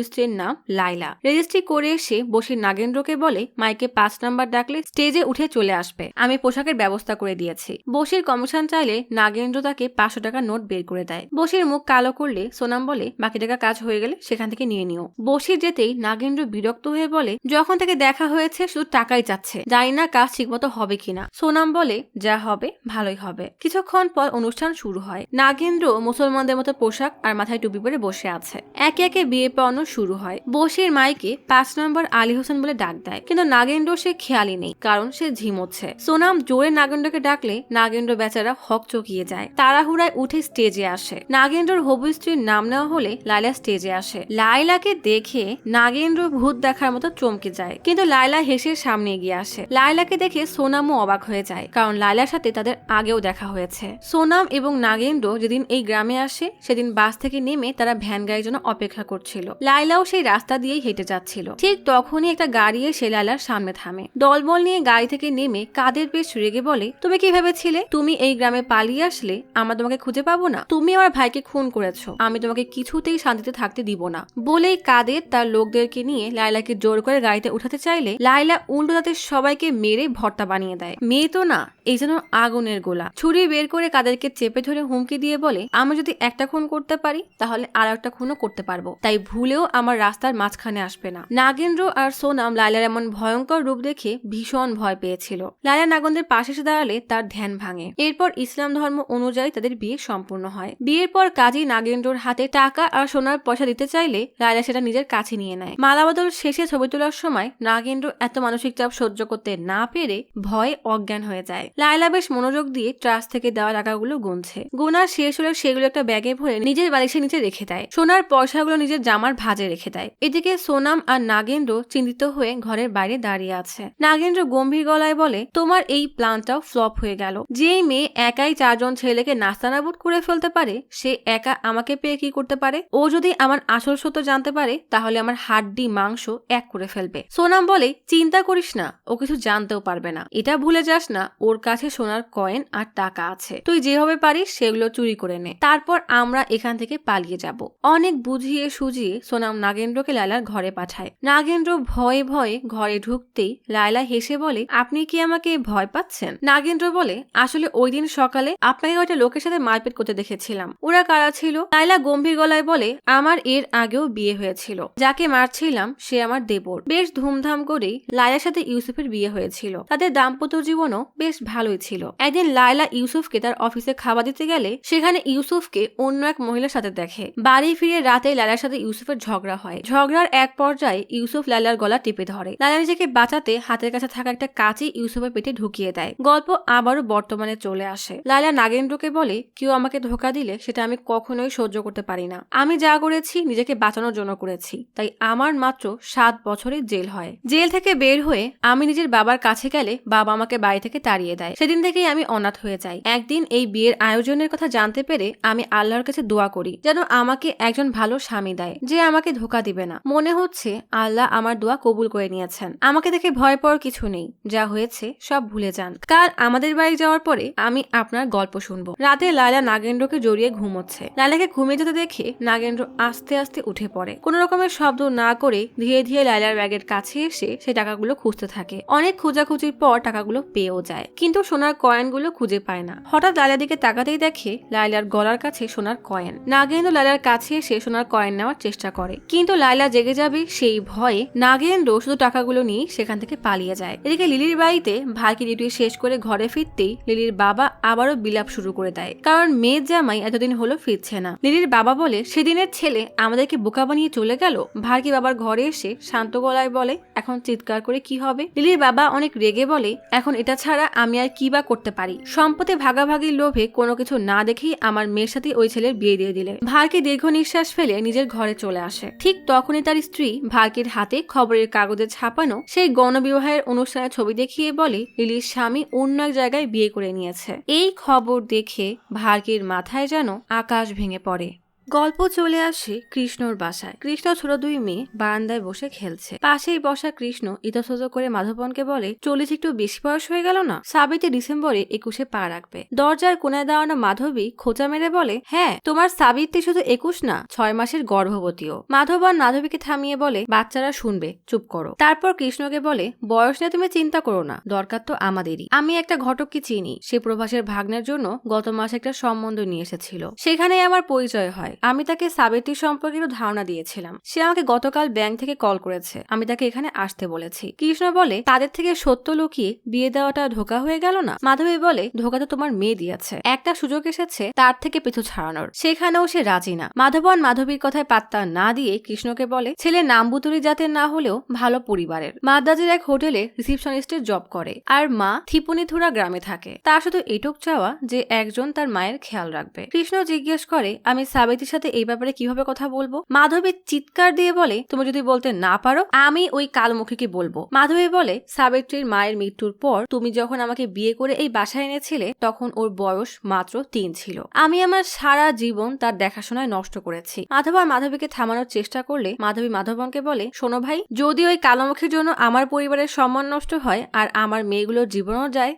স্ত্রীর নাম লাইলা। রেজিস্ট্রি করে এসে বসির নাগেন্দ্রকে বলে, মাইকে 5 নাম্বার ডাকলে স্টেজে উঠে চলে আসবে, আমি পোশাকের ব্যবস্থা করে দিয়েছি। বসির কমিশন চাইলে নাগেন্দ্র তাকে 500 টাকা নোট বের করে দেয়। বসির মুখ কালো করলে সোনাম বলে, বাকি টাকা কাজ হয়ে গেলে সেখান থেকে নিয়ে নিও। বসির যেতেই নাগেন্দ্র বিরক্ত হয়ে বলে, যখন থেকে দেখা হয়েছে শুধু টাকাই চাচ্ছে, জানি না কাজ ঠিকমতো হবে কিনা। সোনাম বলে, যা হবে ভালোই হবে। কিছুক্ষণ পর অনুষ্ঠান শুরু হয়। নাগেন্দ্র মুসলমানদের মতো পোশাক আর মাথায় টুপি পরে বসে আছে। একে একে বিয়ে পড়ানো শুরু হয়। বসির মাইকে 5 নম্বর আলী হোসেন বলে ডাক দেয়, কিন্তু নাগেন্দ্র সে খেয়ালই নেই, কারণ সে ঝিমোচ্ছে। সোনাম জোরে নাগেন্দ্রকে ডাকলে নাগেন্দ্র বেচারা হক চকিয়ে যায়। তাড়াহুড়ায় উঠে স্টেজে আসে। নাগেন্দ্রর হবু স্ত্রীর নাম নেওয়া হলে লাইলা স্টেজে আসে। লাইলাকে দেখে নাগেন্দ্র ভূত দেখার মতো চমকে যায়, কিন্তু লাইলা হেসে সামনে এগিয়ে আসে। লাইলাকে দেখে সোনামও অবাক হয়ে যায়, কারণ লাইলার সাথে তাদের আগেও দেখা হয়েছে। সোনাম এবং নাগেন্দ্র যেদিন এই গ্রামে আসে সেদিন বাস থেকে নেমে তারা ভ্যান গাড়ির জন্য অপেক্ষা করছিল। লাইলাও সেই রাস্তা দিয়েই হেঁটে যাচ্ছিল। ঠিক তখনই একটা গাড়ি এসে লাইলার সামনে থামে। দলবল নিয়ে গাড়ি থেকে নেমে কাদের বেশ রেগে বলে, তুমি কি ভেবেছিলে তুমি এই গ্রামে পালিয়ে আসলে আমরা তোমাকে খুঁজে পাবো না? তুমি আমার ভাইকে খুন করেছো, আমি তোমাকে কিছুতেই শান্তিতে থাকতে দিব না। বলেই কাদের তার লোকদেরকে নিয়ে লাইলাকে জোর করে গাড়িতে উঠাতে চাইলে লাইলা উল্টো তাদের সবাইকে মেরে ভর্তা বানিয়ে দেয়। মেয়ে তো না, এই যেন আগুনের গোলা। ছুরি বের করে কাদেরকে চেপে ধরে হুমকি দিয়ে বলে, আমি যদি একটা খুন করতে পারি তাহলে আর একটা খুনও করতে পারবো, তাই ভুলেও আমার রাস্তার মাঝখানে আসবে না। নাগেন্দ্র আর সোনাম লাইলার এমন ভয়ঙ্কর রূপ দেখে ভীষণ ভয় পেয়েছিল। লাইলা নাগেন্দ্রের পাশে এসে দাঁড়ালে তার ধ্যান ভাঙে। এরপর ইসলাম ধর্ম অনুযায়ী তাদের বিয়ে সম্পূর্ণ হয়। বিয়ের পর কাজী নাগেন্দ্রর হাতে টাকা আর সোনার পয়সা দিতে চাইলে লাইলা সেটা নিজের কাছে নিয়ে নেয়। মালাবদল শেষে ছবি তোলার সময় নাগেন্দ্র এত মানসিক চাপ সহ্য করতে না পেরে ভয়ে অজ্ঞান হয়ে যায়। লাইলা বেশ মনোযোগ দিয়ে ট্রাস্ট থেকে দেওয়া টাকাগুলো গুনছে। গোনা শেষ হলে সেগুলো একটা ব্যাগে ভরে নিজের বালিশের নিচে রেখে দেয়। সোনার পয়সাগুলো নিজের জামার ভাঁজে রেখে দেয়। এদিকে সোনাম আর নাগেন্দ্র চিন্তিত হয়ে ঘরের বাইরে দাঁড়িয়ে আছে। নাগেন্দ্র গম্ভীর গলায় বলে, তোমার এই প্ল্যানটাও ফ্লপ হয়ে গেল। যেই মেয়ে একাই 4 জন ছেলেকে নাস্তানাবুদ করে ফেলতে পারে, সে একা আমাকে পেয়ে কি করতে পারে? ও যদি আমার আসল সত্য জানতে পারে তাহলে আমার হাড্ডি মাংস এক করে ফেলবে। সোনাম বলে, চিন্তা করিস না, ও কিছু জানতেও পারবে না। এটা ভুলে যাস না ওর কাছে সোনার কয়েন আর টাকা আছে, তুই যেভাবে পারিস সেগুলো চুরি করে নে, তারপর আমরা এখান থেকে পালিয়ে যাব। অনেক বুঝিয়ে সুঝিয়ে সোনাম নাগেন্দ্রকে লাইলার ঘরে পাঠায়। নাগেন্দ্র ভয়ে ভয়ে ঘরে ঢুকতেই লাইলা হেসে বলে, আপনি কি আমাকে ভয় পাচ্ছেন? নাগেন্দ্র বলে, আসলে ওই দিন সকালে আপনাকে ওইটা লোকের সাথে মারপিট করতে দেখেছিলাম। ওরা কারা ছিল? লাইলা গম্ভীর গলায় বলে, আমার এর আগেও বিয়ে হয়েছিল, যাকে মারছিলাম সে আমার দেবর। বেশ ধুমধাম করেই লাইলার সাথে ইউসুফের বিয়ে হয়েছিল। তাদের দাম্পত্য জীবনও বেশ ভালোই ছিল। একদিন লাইলা ইউসুফকে তার অফিসে খাবার দিতে গেলে সেখানে ইউসুফকে অন্য এক মহিলার সাথে দেখে। বাড়ি ফিরে রাতে লাইলার সাথে ইউসুফের ঝগড়া হয়। ঝগড়ার এক পর্যায়ে ইউসুফ লাইলার গলা টিপে ধরে। লাইলা নিজেকে বাঁচাতে হাতের কাছে থাকা একটা কাঁচি ইউসুফের পেটে ঢুকিয়ে দেয়। গল্প আবারও বর্তমানে চলে আসে। লাইলা নাগেন্দ্রকে বলে, কেউ আমাকে ধোকা দিলে সেটা আমি কখনোই সহ্য করতে পারি না। আমি যা করেছি নিজেকে বাঁচানোর জন্য করেছি, তাই আমার মাত্র 7 বছরের জেল হয়। জেল থেকে বের হয়ে আমি নিজের বাবার কাছে গেলে বাবা আমাকে বাড়ি থেকে তাড়িয়ে দেয়। সেদিন থেকেই আমি অনাথ হয়ে যাই। একদিন এই বিয়ের আয়োজনের কথা জানতে পেরে আমি আল্লাহর কাছে দোয়া করি যেন আমাকে একজন ভালো স্বামী দেয় যে আমাকে ধোকা দিবে না। মনে হচ্ছে আল্লাহ আমার দোয়া কবুল করে নিয়েছেন। আমাকে দেখে ভয় পাওয়ার কিছু নেই, যা হয়েছে সব ভুলে যান। কাল আমাদের বাড়ি যাওয়ার পরে আমি আপনার গল্প শুনবো। রাতে লাইলা নাগেন্দ্রকে জড়িয়ে ঘুমোচ্ছে। লাইলাকে ঘুমিয়ে যেতে দেখে নাগেন্দ্র আস্তে আস্তে উঠে পড়ে। কোনো রকমের শব্দ না করে ধীরে ধীরে লাইলার ব্যাগের কাছে এসে সেই টাকাগুলো খুঁজতে থাকে। অনেক খোঁজাখুঁজির পর টাকাগুলো পেয়েও যায়, কিন্তু সোনার কয়েনগুলো খুঁজে পায় না। হঠাৎ লাইলার দিকে তাকাতেই দেখে লাইলার গলার কাছে সোনার কয়েন। নাগেন্দ্র লাইলার কাছে এসে সোনার কয়েন নেওয়ার চেষ্টা করে, কিন্তু লাইলা জেগে যাবে সেই ভয়ে নাগেন্দ্র শুধু টাকাগুলো নিয়ে সেখান থেকে পালিয়ে যায়। এদিকে লিলির বাড়িতে ভাইকে ডিউটি শেষ করে ঘরে ফিরতেই লিলির বাবা আবারও বিলাপ শুরু করে দেয়, কারণ মেয়ের জামাই এতদিন হলো ফিরছে না। লিলির বাবা বলে, সেদিনের ছেলে আমাদেরকে বোকা বানিয়ে চলে গেল। ভারকি বাবার ঘরে এসে শান্ত গলায় বলে, এখন চিৎকার করে কি হবে? লিলির বাবা অনেক রেগে বলে, এখন এটা ছাড়া আমি আর কি বা করতে পারি? সম্পত্তি ভাগাভাগির লোভে কোনো কিছু না দেখেই আমার মেয়ের সাথে ওই ছেলের বিয়ে দিয়ে দিলে। ভারকি দীর্ঘ নিঃশ্বাস ফেলে নিজের ঘরে চলে আসে। ঠিক তখনই তার স্ত্রী ভারকির হাতে খবরের কাগজে ছাপানো সেই গণবিবাহের অনুষ্ঠানের ছবি দেখিয়ে বলে, লিলির স্বামী অন্য এক জায়গায় বিয়ে করে নিয়েছে। এই খবর দেখে ভারকির মাথায় যেন আকাশ ভেঙে পড়ে। গল্প চলে আসে কৃষ্ণর বাসায়। কৃষ্ণ ছোট দুই মেয়ে বারান্দায় বসে খেলছে। পাশেই বসা কৃষ্ণ ইতস্তত করে মাধবনকে বলে, চল্লিশ একটু বেশি বয়স হয়ে গেল না? সাবিত্রী ডিসেম্বরে 21-এ পা রাখবে। দরজার কোনায় দাঁড়ানো মাধবী খোঁচা মেরে বলে, হ্যাঁ, তোমার সাবিত্রী শুধু 21 না, 6 মাসের গর্ভবতীও। মাধবন মাধবীকে থামিয়ে বলে, বাচ্চারা শুনবে, চুপ করো। তারপর কৃষ্ণকে বলে, বয়স নিয়ে তুমি চিন্তা করো না, দরকার তো আমাদেরই। আমি একটা ঘটককে চিনি, সে প্রভাসের ভাগ্নের জন্য গত মাসে একটা সম্বন্ধ নিয়ে এসেছিল। সেখানেই আমার পরিচয় হয়। আমি তাকে সাবিত্রী সম্পর্কে ধারণা দিয়েছিলাম। সে আমাকে গতকাল ব্যাংক থেকে কল করেছে, আমি তাকে এখানে আসতে বলেছি। কৃষ্ণ বলে, তাদের থেকে সত্য লুকিয়ে বিয়ে দেওয়াটা ধোকা হয়ে গেল না? মাধবী বলে, ধোকা তো তোমার মেয়ে দিয়েছে, একটা সুযোগ এসেছে তার থেকে পিছু ছাড়ানোর, সেখানেও সে রাজি না। মাধবন মাধবীর কথায় পাত্তা না দিয়ে কৃষ্ণকে বলে, ছেলে নামবুতুরি জাতের না হলেও ভালো পরিবারের, মাদ্রাজের এক হোটেলে রিসিপশনিস্টের জব করে, আর মা থিপুনিথুরা গ্রামে থাকে। তার শুধু এটুক চাওয়া যে একজন তার মায়ের খেয়াল রাখবে। কৃষ্ণ জিজ্ঞেস করে, আমি সাবিত্রীর সাথে এই ব্যাপারে কিভাবে কথা বলবো? মাধবী চিৎকার দিয়ে বলে, তুমি যদি বলতে না পারো আমি ওই কালমুখীকে বলবো। মাধবী বলে, সাবিত্রীর মায়ের মৃত্যুর পর তুমি যখন আমাকে বিয়ে করে এই বাসায় এনেছিলে তখন ওর বয়স মাত্র 3 ছিল। আমি আমার সারা জীবন তার দেখাশোনায় নষ্ট করেছি। মাধবন মাধবীকে থামানোর চেষ্টা করলে মাধবী মাধবনকে বলে, শোনো ভাই, যদি ওই কালমুখীর জন্য আমার পরিবারের সম্মান নষ্ট হয় আর আমার মেয়েগুলোর জীবনও যায়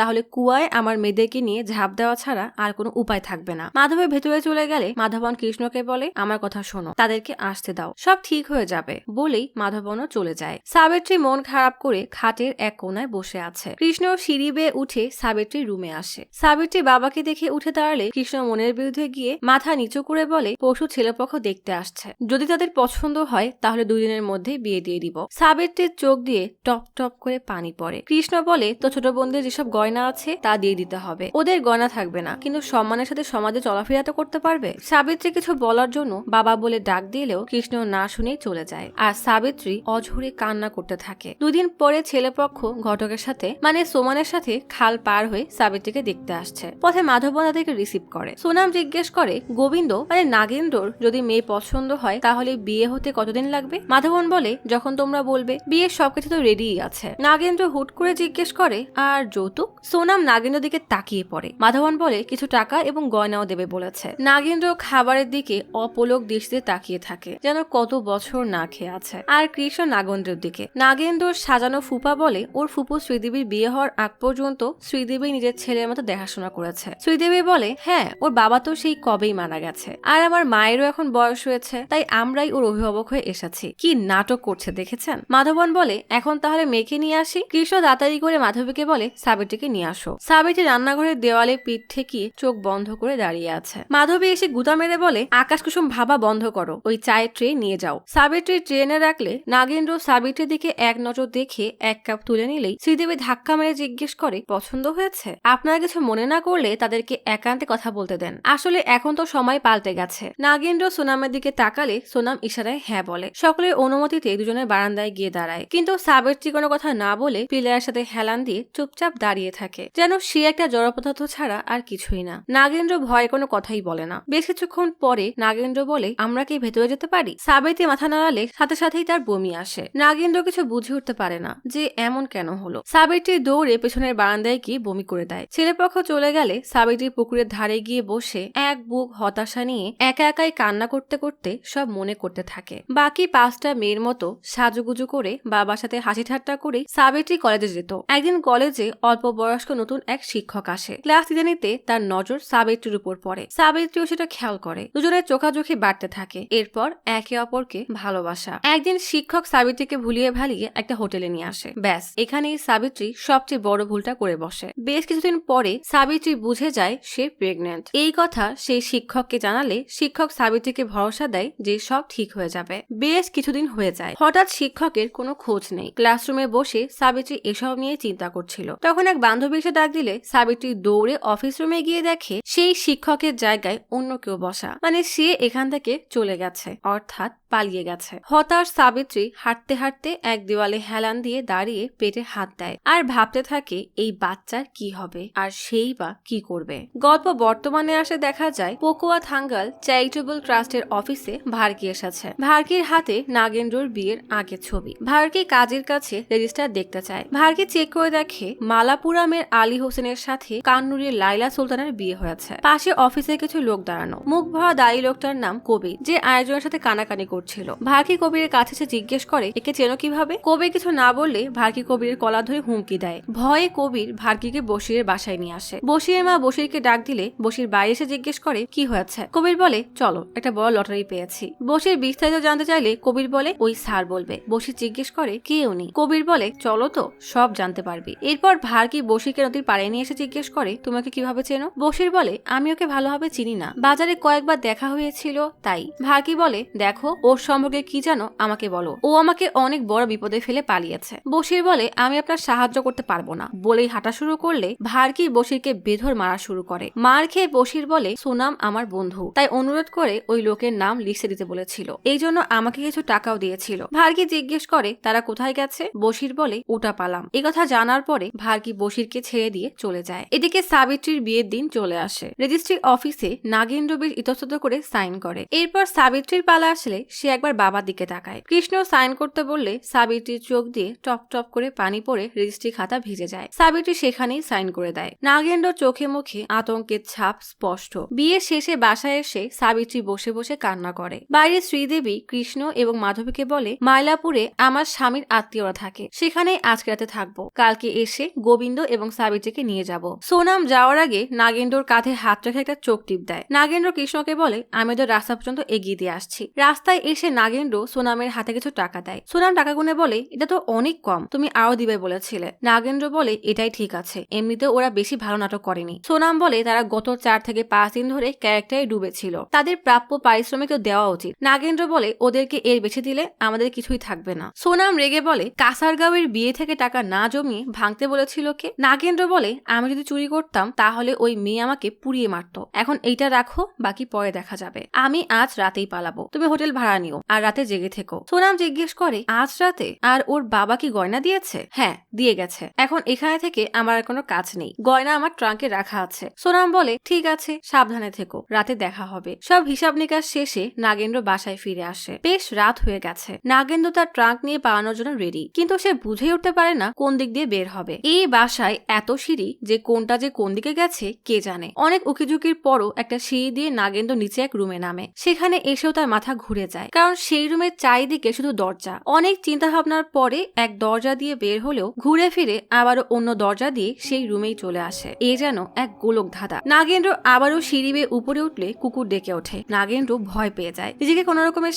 তাহলে কুয়ায় আমার মেয়েদেরকে নিয়ে ঝাঁপ দেওয়া ছাড়া আর কোনো উপায় থাকবে না। মাধবী ভেতরে চলে গেলে মাধবন কৃষ্ণকে বলে, আমার কথা শোনো, তাদেরকে আসতে দাও, সব ঠিক হয়ে যাবে। বলেই মাধবনও চলে যায়। সাবিত্রী মন খারাপ করে খাটের এক কোনায় বসে আছে। কৃষ্ণ সিঁড়ি বেয়ে উঠে সাবিত্রীর রুমে আসে। সাবিত্রী বাবাকে দেখে উঠে দাঁড়ালে কৃষ্ণ মনের বিরুদ্ধে গিয়ে মাথা নিচু করে বলে, পরশু ছেলেপক্ষ দেখতে আসছে, যদি তাদের পছন্দ হয় তাহলে 2 দিনের মধ্যে বিয়ে দিয়ে দিব। সাবিত্রীর চোখ দিয়ে টপ টপ করে পানি পড়ে। কৃষ্ণ বলে, তো ছোট বোনদের যেসব গয়না আছে তা দিয়ে দিতে হবে। ওদের গয়না থাকবে না, কিন্তু সম্মানের সাথে সমাজে চলাফেরা তো করতে পারবে। সাবিত্রী কিছু বলার জন্য বাবা বলে ডাক দিলেও কৃষ্ণ না শুনেই চলে যায়, আর সাবিত্রী অঝরে কান্না করতে থাকে। 2 দিন পরে ছেলেপক্ষ ঘটকের সাথে মানে সোমানের সাথে খাল পার হয়ে সাবিত্রীকে দেখতে আসছে। পথে মাধবন তাদেরকে রিসিভ করে। সোনাম জিজ্ঞেস করে, গোবিন্দ মানে নাগেন্দ্রর যদি মেয়ে পছন্দ হয় তাহলে বিয়ে হতে কতদিন লাগবে? মাধবন বলে, যখন তোমরা বলবে। বিয়ের সবকিছু তো রেডি আছে। নাগেন্দ্র হুট করে জিজ্ঞেস করে, আর যৌতুক? সোনাম নাগেন্দ্র দিকে তাকিয়ে পড়ে। মাধবন বলে, কিছু টাকা এবং গয়নাও দেবে বলেছে। নাগেন্দ্র খাবারের দিকে অপলক দৃষ্টিতে তাকিয়ে থাকে, যেন কত বছর না খেয়ে আছে। আর কৃষ্ণ নাগেন্দ্রের দিকে। নাগেন্দ্র সাজানো ফুপা বলে, ওর ফুপু শ্রীদেবীর বিয়ে হওয়ার আগ পর্যন্ত শ্রীদেবী নিজের ছেলের মতো দেখাশোনা করেছে। শ্রীদেবী বলে, হ্যাঁ, ওর বাবা তো সেই কবেই মারা গেছে, আর আমার মায়েরও এখন বয়স হয়েছে, তাই আমরাই ওর অভিভাবক হয়ে এসেছি। কি নাটক করছে দেখেছেন? মাধবন বলে, এখন তাহলে মেয়েকে নিয়ে আসি। কৃষ্ণ দাতারি করে মাধবীকে বলে, সাবিত্রীকে নিয়ে আসো। সাবিত্রী রান্নাঘরের দেওয়ালে পিঠ ঠেকিয়ে চোখ বন্ধ করে দাঁড়িয়ে আছে। মাধবী এসে গুতা মেরে বলে, আকাশ কুসুম ভাবা বন্ধ করো, ওই চায়ের ট্রে নিয়ে যাও। সাবিত্রী ট্রেনে রাখলে নাগেন্দ্র সাবিত্রীর দিকে এক নজর দেখে 1 কাপ তুলে নিলেই শ্রীদেবী ধাক্কা মেরে জিজ্ঞেস করে, পছন্দ হয়েছে? আপনারা কিছু মনে না করলে তাদেরকে একান্তে কথা বলতে দেন, আসলে এখন তো সময় পাল্টে গেছে। নাগেন্দ্র সোনামের দিকে তাকালে সোনাম ইশারায় হ্যাঁ বলে। সকলের অনুমতিতে দুজনের বারান্দায় গিয়ে দাঁড়ায়, কিন্তু সাবিত্রী কোনো কথা না বলে পিলারের সাথে হেলান দিয়ে চুপচাপ দাঁড়িয়ে থাকে, যেন সে একটা জড় পদার্থ ছাড়া আর কিছুই না। নাগেন্দ্র ভয়ে কোনো কথা কথাই বলে না। বেশ কিছুক্ষণ পরে নাগেন্দ্র বলে, আমরা কি ভেতরে যেতে পারি? সাবিত্রী মাথা নাড়ালে সাথে সাথেই তার বমি আসে। নাগেন্দ্র কিছু বুঝে উঠতে পারে না যে এমন কেন হলো। সাবিত্রী দৌড়ে পেছনের বারান্দায় গিয়ে বমি করে দেয়। ছেলেপক্ষ চলে গেলে সাবিত্রী পুকুরের ধারে গিয়ে বসে এক বুক হতাশা নিয়ে একা একাই কান্না করতে করতে সব মনে করতে থাকে। বাকি 5টা মেয়ের মতো সাজুগুজু করে বাবার সাথে হাসি ঠাট্টা করে সাবিত্রী কলেজে যেত। একদিন কলেজে অল্প বয়স্ক নতুন এক শিক্ষক আসে। ক্লাস দিতে নিতে তার নজর সাবিত্রীর উপর পড়ে। সাবিত্রীও সেটা খেয়াল করে। দুজনের চোখাচোখি বাড়তে থাকে। এরপর একে অপরকে ভালোবাসা। একদিন শিক্ষক সাবিত্রীকে ভুলিয়ে ভালিয়ে একটা হোটেলে নিয়ে আসে। ব্যাস, এখানেই সাবিত্রী সবচেয়ে বড় ভুলটা করে বসে। বেশ কিছুদিন পরে সাবিত্রী বুঝে যায় সে প্রেগনেন্ট। এই কথা সেই শিক্ষককে জানালে শিক্ষক সাবিত্রীকে ভরসা দেয় যে সব ঠিক হয়ে যাবে। বেশ কিছুদিন হয়ে যায়। হঠাৎ শিক্ষকের কোনো খোঁজ নেই। ক্লাসরুমে বসে সাবিত্রী এসব নিয়ে চিন্তা করছিল। তখন এক বান্ধবী এসে ডাক দিলে সাবিত্রী দৌড়ে অফিস রুমে গিয়ে দেখে সেই শিক্ষকের জায়গায় অন্য কেউ বসা। মানে সে এখান থেকে চলে গেছে, অর্থাৎ পালিয়ে গেছে। হতাশ সাবিত্রী হাঁটতে হাঁটতে এক দেওয়ালে হেলান দিয়ে দাঁড়িয়ে পেটে হাত দেয় আর ভাবতে থাকে এই বাচ্চার কি হবে আর সেই বা কি করবে। গল্প বর্তমানে আসে দেখা যায় পকুয়া থাঙ্গাল চ্যারিটেবল ট্রাস্টের অফিসে ভার্কি এসেছে। ভার্কির হাতে নাগেন্দ্রর বিয়ের আগের ছবি। ভার্কি কাজের কাছে রেজিস্টার দেখতে চায়। ভার্কি চেক করে দেখে মালাপুরামের আলী হোসেনের সাথে কান্নুরের লাইলা সুলতানের বিয়ে হয়েছে। পাশে অফিসে কিছু লোক দাঁড়ানো। মুখ ভরা দাড়ি লোকটার নাম কবির, যে আয়োজনের সাথে কানাকানি করছিল। ভার্কি কবিরের কাছে সে জিজ্ঞেস করে একে চেনো কিভাবে। কবির কিছু না বললে ভার্কি কবিরের কলা ধরে হুমকি দেয়। ভয়ে কবির ভার্কিকে বশিরের বাসায় নিয়ে আসে। বশিরের মা বশিরকে ডাক দিলে বশির বাইরে এসে জিজ্ঞেস করে কি হয়েছে। কবির বলে চলো, একটা বড় লটারি পেয়েছি। বশির বিস্তারিত জানতে চাইলে কবির বলে ওই স্যার বলবে। বশির জিজ্ঞেস করে কে উনি। কবির বলে চলো তো, সব জানতে পারবি। এরপর ভার্কি বশিরকে নদীর পাড়ে নিয়ে এসে জিজ্ঞেস করে তোমাকে কিভাবে চেনো। বশির বলে আমি ওকে ভালোভাবে চিনি না, বাজারে কয়েকবার দেখা হয়েছিল তাই। ভার্কি বলে দেখো ওর সম্পর্কে কি জানো আমাকে বলো, ও আমাকে অনেক বড় বিপদে ফেলে পালিয়েছে। বশির বলে আমি আপনার সাহায্য করতে পারবো না বলেই হাঁটা শুরু করলে ভার্কি বশিরকে বেধর মারা শুরু করে। মার খেয়ে বশির বলে সোনাম আমার বন্ধু, তাই অনুরোধ করে ওই লোকের নাম লিখে দিতে বলেছিল, এই জন্য আমাকে কিছু টাকাও দিয়েছিল। ভার্কি জিজ্ঞেস করে তারা কোথায় গেছে। বশির বলে ওটা পালাম। এই কথা জানার পরে ভার্কি বশিরকে ছেড়ে দিয়ে চলে যায়। এদিকে সাবিত্রীর বিয়ের দিন চলে আসে। রেজিস্ট্রি অফিসে নাগেন্দ্র বেশ ইতস্তত করে সাইন করে। এরপর সাবিত্রীর পালা আসলে সে একবার বাবার দিকে তাকায়। কৃষ্ণ সাইন করতে বললে সাবিত্রীর চোখ দিয়ে টপ টপ করে পানি পড়ে রেজিস্ট্রি খাতা ভিজে যায়। সাবিত্রী সেখানেই সাইন করে দেয়। নাগেন্দ্র চোখে মুখে আতঙ্কের ছাপ স্পষ্ট। বিয়ে শেষে বাসায় এসে সাবিত্রী বসে বসে কান্না করে। বাইরে শ্রীদেবী কৃষ্ণ এবং মাধবীকে বলে মাইলাপুরে আমার স্বামীর আত্মীয়রা থাকে, সেখানেই আজকে রাতে থাকবো, কালকে এসে গোবিন্দ এবং সাবিত্রীকে নিয়ে যাব। সোনাম যাওয়ার আগে নাগেন্দ্রর কাঁধে হাত রেখে একটা চোখ টিপ দেয়। নাগেন্দ্র কৃষ্ণকে বলে আমি ওদের রাস্তা পর্যন্ত এগিয়ে দিয়ে আসছি। রাস্তায় এসে নাগেন্দ্র সোনামের হাতে কিছু টাকা দেয়। সোনাম টাকা গুনে বলে এটা তো অনেক কম, তুমি আরো দিবে বলেছিলে। নাগেন্দ্র বলে এটাই ঠিক আছে, এমনিতে ওরা বেশি ভালো নাটক করেনি। সোনাম বলে তারা গত 4 থেকে 5 দিন ধরে ক্যারেক্টারে ডুবেছিল, তাদের প্রাপ্য পারিশ্রমিক দেওয়া উচিত। নাগেন্দ্র বলে ওদেরকে এর বেশি দিলে আমাদের কিছুই থাকবে না। সোনাম রেগে বলে কাসারগাঁওয়ের বিয়ে থেকে টাকা না জমিয়ে ভাঙতে বলেছিল কে। নাগেন্দ্র বলে আমি যদি চুরি করতাম তাহলে ওই মেয়ে আমাকে পুড়িয়ে মারতো। এখন এইটা রাখো, বাকি পরে দেখা যাবে। আমি আজ রাতেই পালাবো, তুমি হোটেল ভাড়া নিও আর রাতে জেগে থেকো। সোনাম জিজ্ঞেস করে আজ রাতে? আর ওর বাবা কি গয়না দিয়েছে? হ্যাঁ দিয়ে গেছে। এখন এখানে থেকে আমার আর কোনো কাজ নেই, গয়না আমার ট্রাঙ্কে রাখা আছে। সোনাম বলে ঠিক আছে, সাবধানে থেকো, রাতে দেখা হবে। সব হিসাব নিকাশ শেষে নাগেন্দ্র বাসায় ফিরে আসে। বেশ রাত হয়ে গেছে। নাগেন্দ্র তার ট্রাঙ্ক নিয়ে পালানোর জন্য রেডি, কিন্তু সে বুঝে উঠতে পারে না কোন দিক দিয়ে বের হবে। এই বাসায় এত সিঁড়ি যে কোনটা যে কোন দিকে গেছে কে জানে। অনেক উকিঝুঁকির পরও একটা সিঁড়ি দিয়ে নাগেন্দ্র নিচে এক রুমে নামে। সেখানে এসেও তার মাথা ঘুরে যায়, কারণ সেই রুমের চারিদিকে শুধু দরজা। অনেক চিন্তা ভাবনার পরে এক দরজা দিয়ে বের হলেও ঘুরে ফিরে আবারও অন্য দরজা দিয়ে সেই রুমেই চলে আসে। এ যেন এক গোলক ধাঁধা। নাগেন্দ্র আবারও সিঁড়ি বেয়ে উপরে উঠলে কুকুর ডেকে ওঠে। নাগেন্দ্র ভয় পেয়ে যায়। নিজেকে কোন রকমের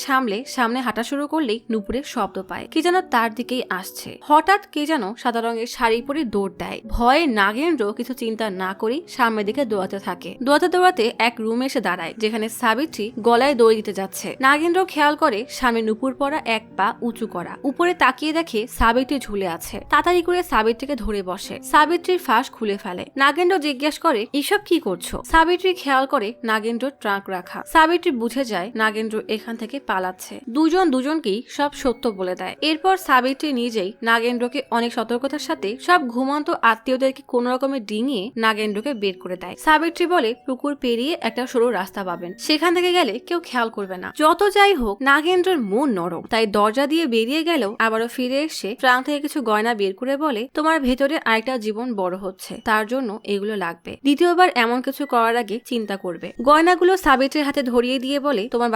সামনে হাঁটা শুরু করলেই নুপুরের শব্দ পায়, কি যেন তার দিকেই আসছে। হঠাৎ কে যেন সাদা রঙের শাড়ি পরে দৌড় দেয়। ভয়ে নাগেন্দ্র কিছু চিন্তা না করেই সামনের দিকে দৌড়াতে থাকে। দৌড়াতে এক রুমে এসে দাঁড়ায়, যেখানে সাবিত্রী গলায় দড়ি দিতে যাচ্ছে। নাগেন্দ্র খেয়াল করে সামনে নুপুর পরা এক পা উঁচু করা। উপরে তাকিয়ে দেখে সাবিত্রী ঝুলে আছে। তাড়াতাড়ি করে সাবিত্রীকে ধরে বসে। সাবিত্রীর ফাঁস খুলে ফেলে। নাগেন্দ্র জিজ্ঞেস করে এসব কি করছো। সাবিত্রী খেয়াল করে নাগেন্দ্রর ট্রাঙ্ক রাখা। সাবিত্রী বুঝে যায় নাগেন্দ্র এখান থেকে পালাচ্ছে। দুজনকেই সব সত্য বলে দেয়। এরপর সাবিত্রী নিজেই নাগেন্দ্রকে অনেক সতর্কতার সাথে সব ঘুমন্ত আত্মীয়দেরকে কোন রকমের ডিঙিয়ে নাগেন্দ্রকে বের করে দেয়। সাবিত্রী বলে পুকুর পেরিয়ে একটা সরু রাস্তা পাবেন, সেখান থেকে গেলে কেউ খেয়াল করবে না। যত যাই হোক নাগেন্দ্রর মন নরম, তাই দরজা দিয়ে বেরিয়ে গেলেও আবারও ফিরে এসে ট্রাঙ্ক থেকে কিছু গয়না বের করে বলে, তোমার ভেতরে আরেকটা জীবন বড় হচ্ছে, তার জন্য এগুলো লাগবে। দ্বিতীয়বার এমন কিছু করার আগে চিন্তা করবে। গয়নাগুলো সাবিত্রীর হাতে ধরিয়ে দিয়ে বলে, তোমার